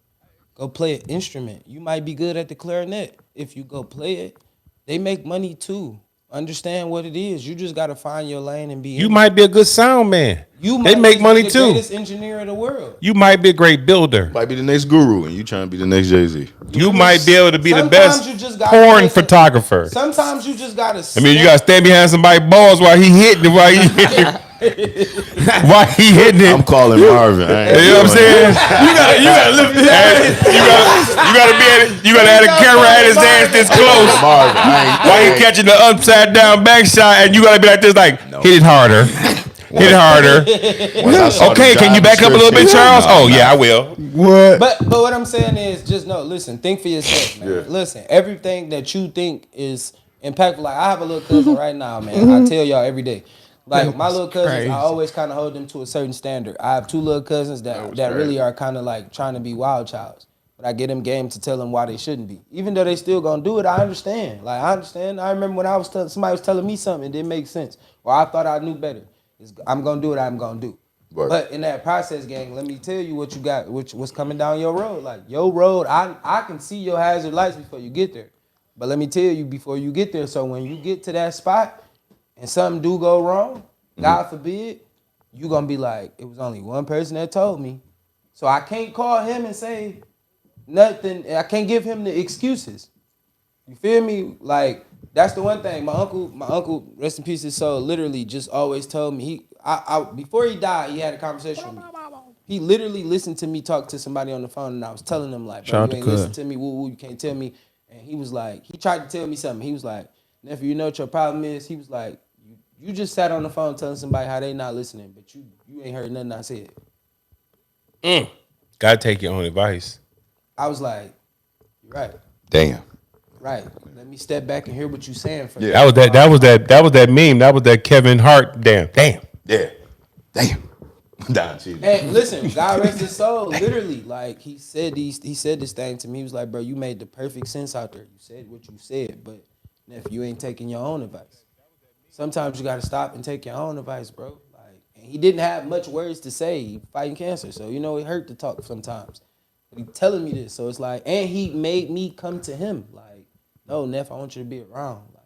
Go play an instrument. You might be good at the clarinet. If you go play it, they make money too. Understand what it is. You just got to find your lane and be. You might be a good sound man. They make be money the too. Greatest engineer in the world. You might be a great builder. Might be the next guru, and you trying to be the next Jay-Z. You might be able to be the Sometimes you best just gotta porn take it. photographer. Sometimes you just gotta. I mean, you gotta stand behind somebody's balls while he hitting it. While he hitting it. While he hitting it. I'm calling Marvin. I ain't You know what I'm doing saying? that. You gotta lift his ass. You gotta be at it. You gotta have the camera at his ass this close. Marvin, While he catching the upside down back shot, and you gotta be like this, like hit it harder. Hit it harder. Okay, can you back up a little bit, Charles? Oh yeah, I will. What? But what I'm saying is just no. Listen, think for yourself, man. Yeah. Listen, everything that you think is impactful. Like I have a little cousin right now, man. I tell y'all every day. Like my little cousins, crazy. I always kind of hold them to a certain standard. I have 2 little cousins that really are kind of like trying to be wild childs. But I get them game to tell them why they shouldn't be. Even though they still gonna do it, I understand. Like I understand. I remember when I was somebody was telling me something, it didn't make sense, or I thought I knew better. I'm gonna do what I'm gonna do. Right. But in that process, gang, let me tell you what you got, what's coming down your road. Like your road, I can see your hazard lights before you get there. But let me tell you before you get there. So when you get to that spot and something do go wrong, God forbid, you gonna be like, it was only one person that told me. So I can't call him and say nothing. I can't give him the excuses. You feel me? Like that's the one thing. My uncle, rest in peace, his soul, literally just always told me. Before he died, he had a conversation with me. He literally listened to me talk to somebody on the phone, and I was telling him like, bro, you ain't listen to me, woo, you can't tell me. And he was like, he tried to tell me something. He was like, nephew, you know what your problem is? He was like, you just sat on the phone telling somebody how they not listening, but you ain't heard nothing I said. Gotta take your own advice. I was like, you're right. Damn. Right. Let me step back and hear what you're saying for That was that meme. That was that Kevin Hart. Damn. Yeah. Damn. Don cheated. And listen, God rest his soul. Literally, like he said this thing to me. He was like, bro, you made the perfect sense out there. You said what you said, but if you ain't taking your own advice, sometimes you gotta stop and take your own advice, bro. Like, and he didn't have much words to say. He fighting cancer, so you know it hurt to talk sometimes. But he telling me this, so it's like, and he made me come to him, like, no, Neff, I want you to be around. Like,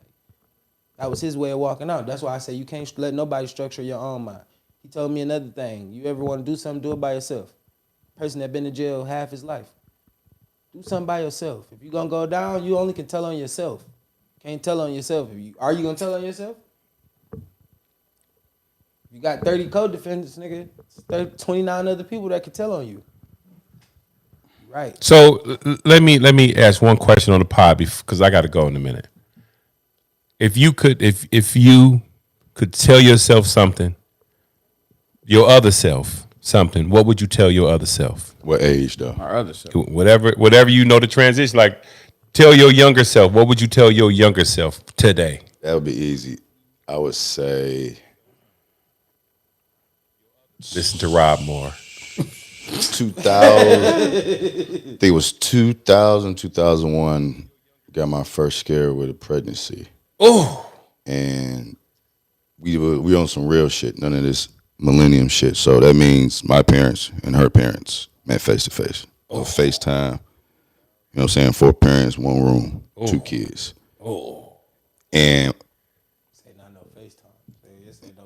that was his way of walking out. That's why I say you can't let nobody structure your own mind. He told me another thing. You ever want to do something, do it by yourself. person that been in jail half his life. Do something by yourself. If you gonna go down, you only can tell on yourself. Can't tell on yourself. Are you gonna tell on yourself? You got 30 co-defendants, nigga. 29 other people that can tell on you. Right. So let me ask one question on the pod because I got to go in a minute. If you could tell yourself something, your other self something, what would you tell your other self? What age though? Our other self. Whatever you know the transition. Like, tell your younger self. What would you tell your younger self today? That would be easy. I would say Listen to Rob more. 2000. I think it was 2000, 2001. Got my first scare with a pregnancy. Oh, And we on some real shit. None of this millennium shit. So that means my parents and her parents met face to face. FaceTime. You know what I'm saying? 4 parents, 1 room, 2 kids. And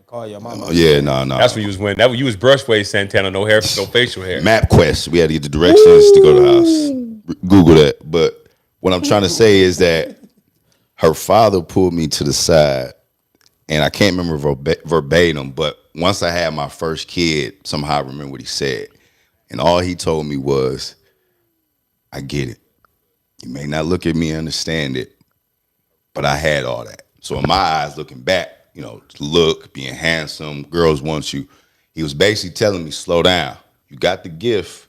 Call your mama. yeah, no. that's what you was wearing. You was brushway Santana, no hair, no facial hair. MapQuest. We had to get the directions to go to the house. Google that. But what I'm trying to say is that her father pulled me to the side, and I can't remember verbatim, but once I had my first kid, somehow I remember what he said. And all he told me was, I get it. You may not look at me and understand it, but I had all that. So in my eyes, looking back, you know, look, being handsome, girls want you. He was basically telling me, slow down. You got the gift,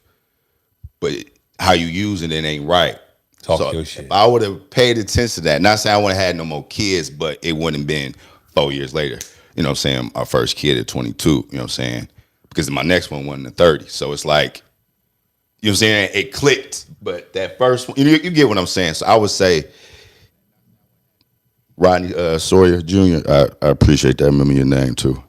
but how you using it ain't right. Talk your shit. If I would have paid attention to that, not saying I wouldn't have had no more kids, but it wouldn't have been 4 years later. You know what I'm saying? Our first kid at 22, you know what I'm saying? Because my next one wasn't at 30. So it's like, you know what I'm saying? It clicked, but that first one, you get what I'm saying. So I would say, Rodney Sawyer Jr., I appreciate that. I remember your name too.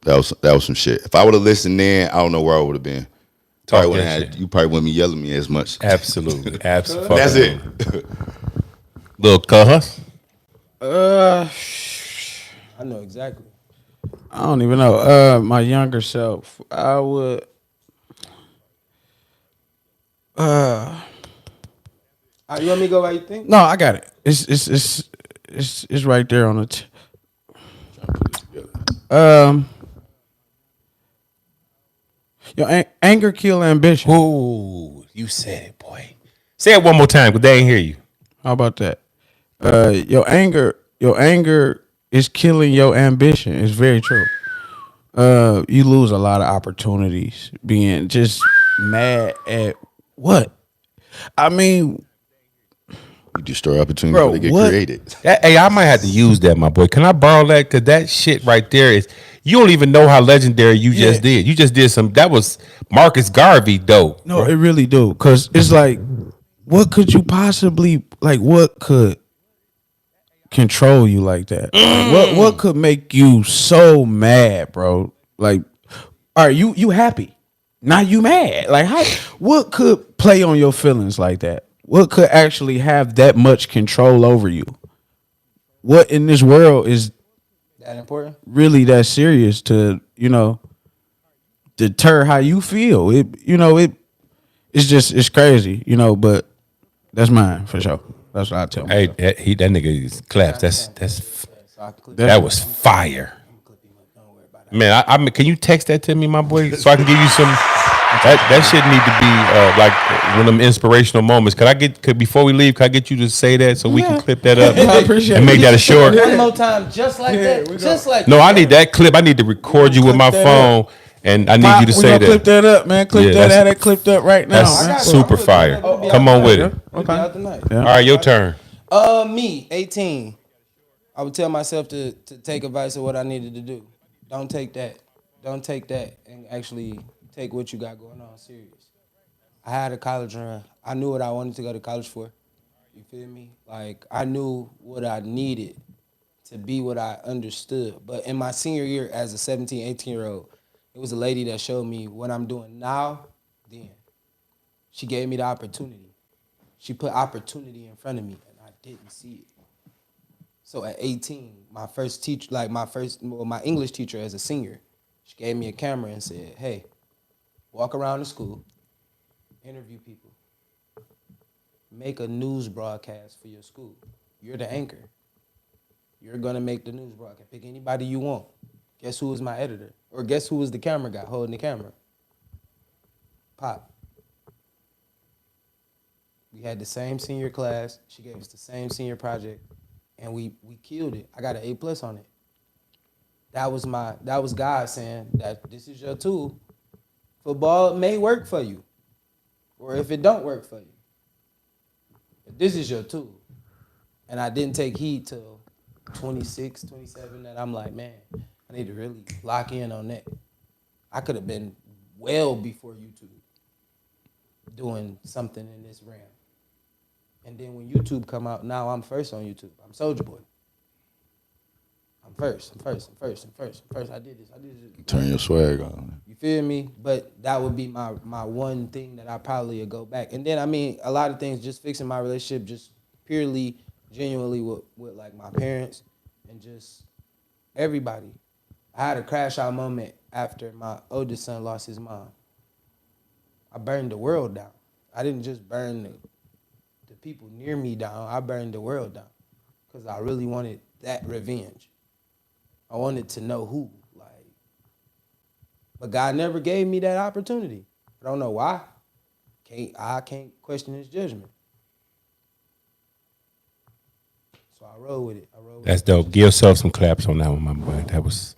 That was some shit. If I would have listened then, I don't know where I would have been. You probably wouldn't be yelling at me as much. Absolutely. Absolutely. That's it. Little cuss. I know exactly. I don't even know. My younger self, I would. You want me to go while you think? No, I got it. It's right there on it. Anger kill ambition. Ooh, you said it, boy. Say it one more time, because they ain't hear you. How about that? Your anger is killing your ambition. It's very true. You lose a lot of opportunities being just mad at what? I mean, You destroy opportunity Bro, before they get what? created. Hey, I might have to use that, my boy. Can I borrow that? Because that shit right there is, you don't even know how legendary you just did. You just did that was Marcus Garvey dope. no, it really do. Because it's like, what could you possibly, like, what could control you like that? Like, what could make you so mad, bro? Like, all right, you happy. Now you mad. Like, what could play on your feelings like that? What could actually have that much control over you? What in this world is That important? really that serious to, deter how you feel? It's crazy, but that's mine for sure. That's what I tell Hey, myself. that nigga is claps. That was fire. Man, I can you text that to me, my boy, so I can give you some. That shit need to be like one of them inspirational moments. Could before we leave, could I get you to say that so we can clip that up I appreciate and make that a short? One more time, just like that. Just like No, that. I need that clip. I need to record you with my clip that phone, and I need you to We say gonna clip that. that up, man. Clip Yeah, that. Have that clipped up right now. That's man. super fire. Come on with it. Okay. All right, your turn. Me, 18. I would tell myself to take advice of what I needed to do. Don't take that. Don't take that and actually take what you got going on serious. I had a college run. I knew what I wanted to go to college for. You feel me? Like, I knew what I needed to be what I understood. But in my senior year as a 17, 18-year-old, it was a lady that showed me what I'm doing now, then. She gave me the opportunity. She put opportunity in front of me, and I didn't see it. So at 18, my first teacher, my English teacher as a senior, she gave me a camera and said, hey, walk around the school, interview people. Make a news broadcast for your school. You're the anchor. You're gonna make the news broadcast. Pick anybody you want. Guess who was my editor? Or guess who was the camera guy holding the camera? Pop. We had the same senior class. She gave us the same senior project, and we killed it. I got an A+ on it. That was God saying that this is your tool. Football may work for you, or if it don't work for you, but this is your tool. And I didn't take heed till 26, 27 that I'm like, man, I need to really lock in on that. I could have been well before YouTube doing something in this realm. And then when YouTube come out, now I'm first on YouTube. I'm Soulja Boy. I'm first. I did this. Turn your swag on. You feel me? But that would be my one thing that I probably would go back. And then, I mean, a lot of things, just fixing my relationship, just purely, genuinely with like my parents and just everybody. I had a crash out moment after my oldest son lost his mom. I burned the world down. I didn't just burn the people near me down. I burned the world down because I really wanted that revenge. I wanted to know who, like, but God never gave me that opportunity. I don't know why. I can't question His judgment. So I roll with it. That's dope. Give yourself some claps on that one, my boy. That's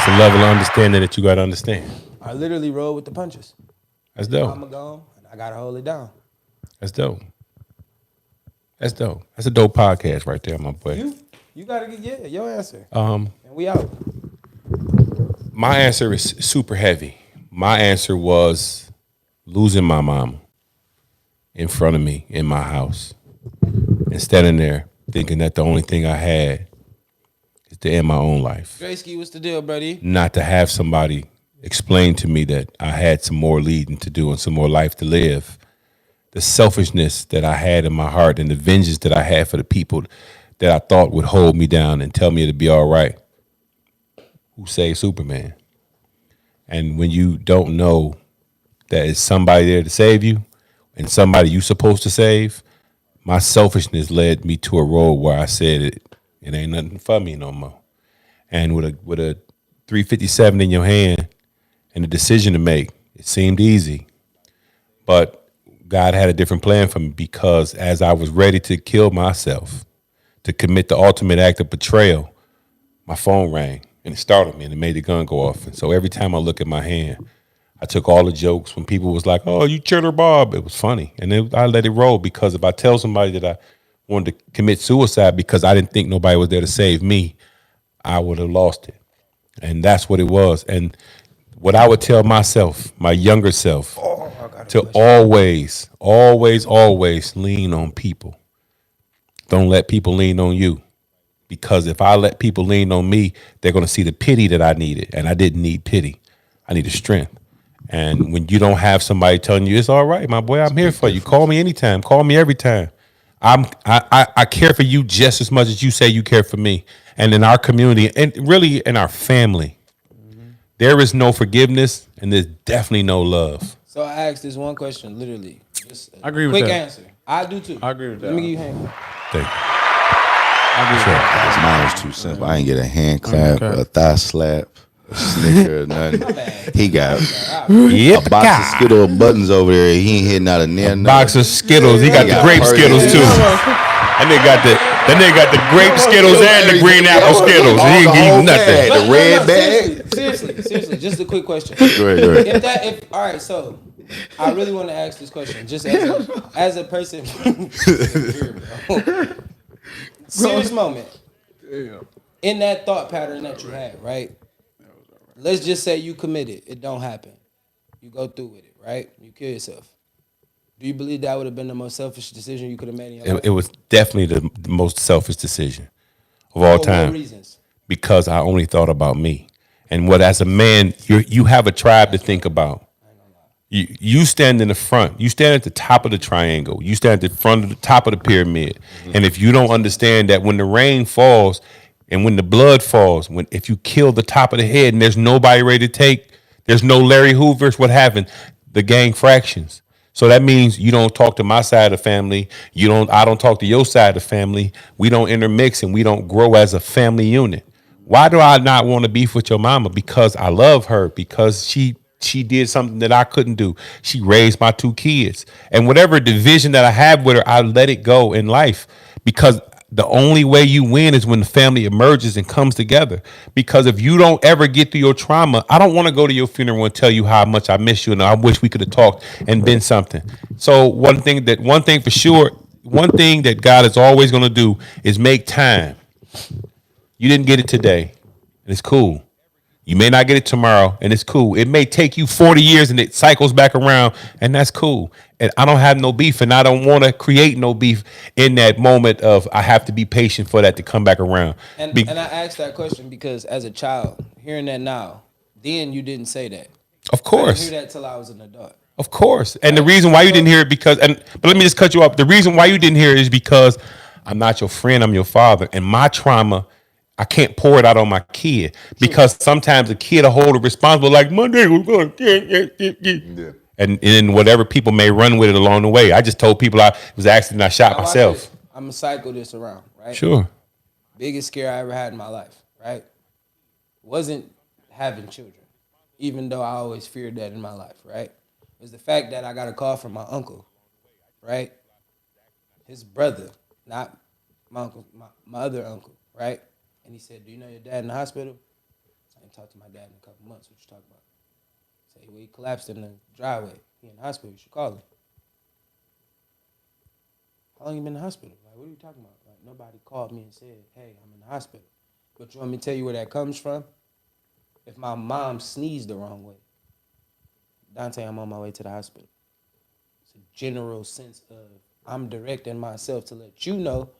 a level of understanding that you got to understand. I literally roll with the punches. That's dope. I'm gone, and I gotta hold it down. That's dope. That's dope. That's a dope podcast right there, my boy. You gotta get your answer. And we out. My answer is super heavy. My answer was losing my mama in front of me in my house and standing there thinking that the only thing I had is to end my own life. Drayski, what's the deal, buddy? Not to have somebody explain to me that I had some more leading to do and some more life to live. The selfishness that I had in my heart and the vengeance that I had for the people that I thought would hold me down and tell me it'd be all right. Who saved Superman? And when you don't know that it's somebody there to save you and somebody you supposed to save, my selfishness led me to a road where I said it ain't nothing for me no more. And with a 357 in your hand and a decision to make, it seemed easy. But God had a different plan for me because as I was ready to kill myself, to commit the ultimate act of betrayal, my phone rang and it startled me and it made the gun go off. And so every time I look at my hand, I took all the jokes when people was like, oh, you Cheddar Bob. It was funny. And then I let it roll because if I tell somebody that I wanted to commit suicide because I didn't think nobody was there to save me, I would have lost it. And that's what it was. And what I would tell myself, my younger self, to always lean on people. Don't let people lean on you. Because if I let people lean on me, they're going to see the pity that I needed. And I didn't need pity. I needed strength. And when you don't have somebody telling you, it's all right, my boy, I'm here for you. Call me anytime. Call me every time. I care for you just as much as you say you care for me. And in our community, and really in our family, there is no forgiveness and there's definitely no love. So I asked this one question, literally. Just I agree with quick that. answer. I do too. I agree with that. Let me give you a hand. Thank you. Because mine was too simple. I didn't get a hand clap, a thigh slap, a snicker, nothing. He got a box of Skittles buttons over there. He ain't hitting out a nail. Box of Skittles. He got the grape Skittles too. And they got the grape Skittles and the green apple Skittles. He ain't give you nothing. The red bag. Seriously, just a quick question. Go ahead. All right, so I really want to ask this question, just as a person. Serious moment. In that thought pattern that you had, right? Let's just say you committed. It don't happen. You go through with it, right? You kill yourself. Do you believe that would have been the most selfish decision you could have made in your life? It was definitely the most selfish decision of all time. For what reasons? Because I only thought about me. And what, as a man, you have a tribe to think about. You stand in the front. You stand at the top of the triangle. You stand at the front of the top of the pyramid. Mm-hmm. And if you don't understand that when the rain falls and when the blood falls, if you kill the top of the head and there's nobody ready to take, there's no Larry Hoovers, what happened? the gang fractions. So that means you don't talk to my side of the family. I don't talk to your side of the family. We don't intermix and we don't grow as a family unit. Why do I not want to beef with your mama? Because I love her, because she did something that I couldn't do. She raised my 2 kids. And whatever division that I have with her, I let it go in life, because the only way you win is when the family emerges and comes together. Because if you don't ever get through your trauma, I don't want to go to your funeral and tell you how much I miss you and I wish we could have talked and been something. So one thing for sure, one thing that God is always going to do is make time. You didn't get it today, and it's cool. You may not get it tomorrow, and it's cool. It may take you 40 years, and it cycles back around, and that's cool. And I don't have no beef, and I don't want to create no beef in that moment of I have to be patient for that to come back around. And I asked that question because as a child, hearing that now, then you didn't say that. Of course. I didn't hear that till I was an adult. Of course. And the reason why you didn't hear it but let me just cut you off. The reason why you didn't hear it is because I'm not your friend, I'm your father. And my trauma, I can't pour it out on my kid, because sometimes a kid will hold it responsible, like Monday was going, yeah. And then whatever people may run with it along the way. I just told people I was an accident, I shot myself. I'm gonna cycle this around, right? Sure. Biggest scare I ever had in my life, right? Wasn't having children, even though I always feared that in my life, right? It was the fact that I got a call from my uncle, right? His brother, not my uncle, my other uncle, right? And he said, "Do you know your dad in the hospital?" I ain't talked to my dad in a couple months. What you talking about? Say, well, he collapsed in the driveway. He in the hospital. You should call him. How long you been in the hospital? Like, what are you talking about? Like, nobody called me and said, "Hey, I'm in the hospital." But you want me to tell you where that comes from? If my mom sneezed the wrong way, Dante, I'm on my way to the hospital. It's a general sense of I'm directing myself to let you know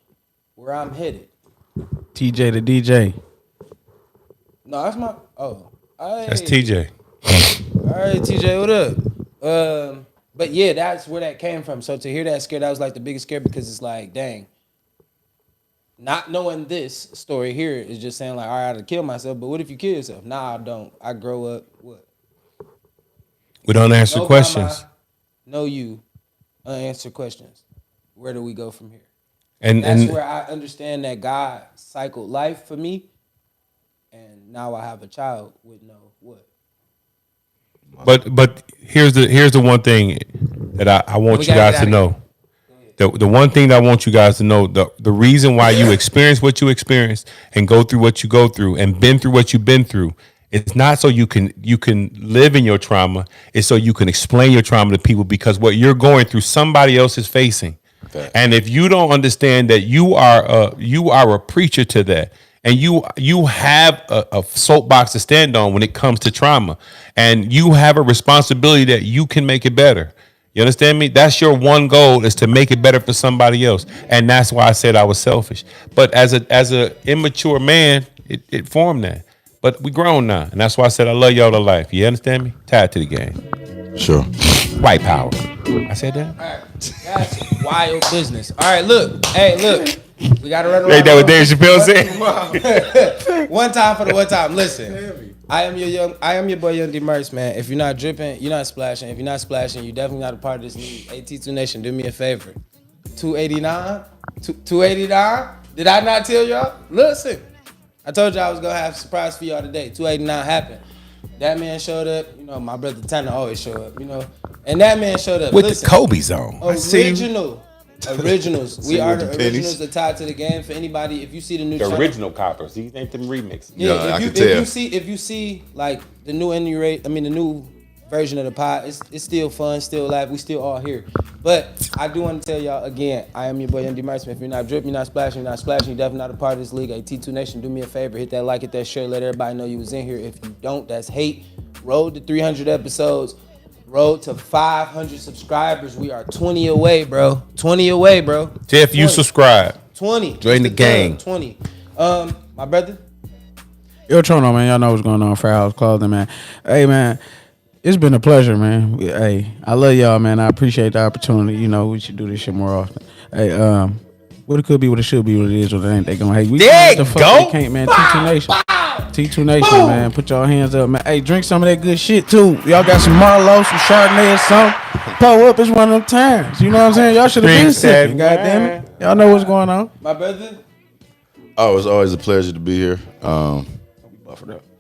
where I'm headed. TJ the DJ. No, that's my. Oh, That's TJ. All right, TJ, what up? But yeah, that's where that came from. So to hear that scare, that was like the biggest scare, because it's like, dang, not knowing this story here is just saying like, all right, I had to kill myself. But what if you kill yourself? Nah, I don't. I grow up what? We don't answer questions. No, you unanswered questions. Where do we go from here? And That's where I understand that God cycled life for me, and now I have a child with no what. But here's the one thing that I want you guys to know. The one thing that I want you guys to know, the reason why you experience what you experienced and go through what you go through and been through what you've been through, it's not so you can live in your trauma. It's so you can explain your trauma to people, because what you're going through, somebody else is facing. Okay. And if you don't understand that you are a preacher to that, and you have a soapbox to stand on when it comes to trauma, and you have a responsibility that you can make it better. You understand me? That's your one goal, is to make it better for somebody else. And that's why I said I was selfish. But as a immature man, it formed that. But we grown now. And that's why I said I love y'all to life. You understand me? Tied to the game. Sure. White power. I said that? All right. That's wild business. All right, look. Hey, look. We got to run around. Ain't that what Dave Chappelle said? One time for the one time. Listen. I am your boy Young Dmarks, man. If you're not dripping, you're not splashing. If you're not splashing, you're definitely not a part of this league. AT2 Nation, do me a favor. 289? 289? Did I not tell y'all? Listen. I told y'all I was going to have a surprise for y'all today. 289 happened. That man showed up. You know, my brother Tanner always show up, you know. And that man showed up. With the Kobe's on. Originals. We are the originals that tied to the game. For anybody, if you see the new channel, original coppers. These ain't them remixes. Yeah, if you see like the new the new version of the pod, it's still fun, still live. We still all here. But I do want to tell y'all again, I am your boy Young Dmarks. If you're not dripping, you're not splashing, you're definitely not a part of this league. Hey, T2 Nation, do me a favor, hit that like, hit that share, let everybody know you was in here. If you don't, that's hate. Road to 300 episodes. Road to 500 subscribers. We are 20 away, bro. 20 away, bro. If you subscribe. 20. Join the gang. 20. My brother. Yo, Trono, man. Y'all know what's going on. Fair House Clothing, man. Hey, man. It's been a pleasure, man. Hey, I love y'all, man. I appreciate the opportunity. You know, we should do this shit more often. Hey, what it could be, what it should be, what it is, what it ain't. They gonna hate. We there the fuck they can't, man. T2 Nation. T2 Nation, man. Put y'all hands up, man. Hey, drink some of that good shit, too. Y'all got some Marlowe, some Chardonnay or something. Pull up, it's one of them times. You know what I'm saying? Y'all should have been Drink that sipping, goddamn it. Y'all know what's going on. My brother. Oh, it's always a pleasure to be here. Buffered up.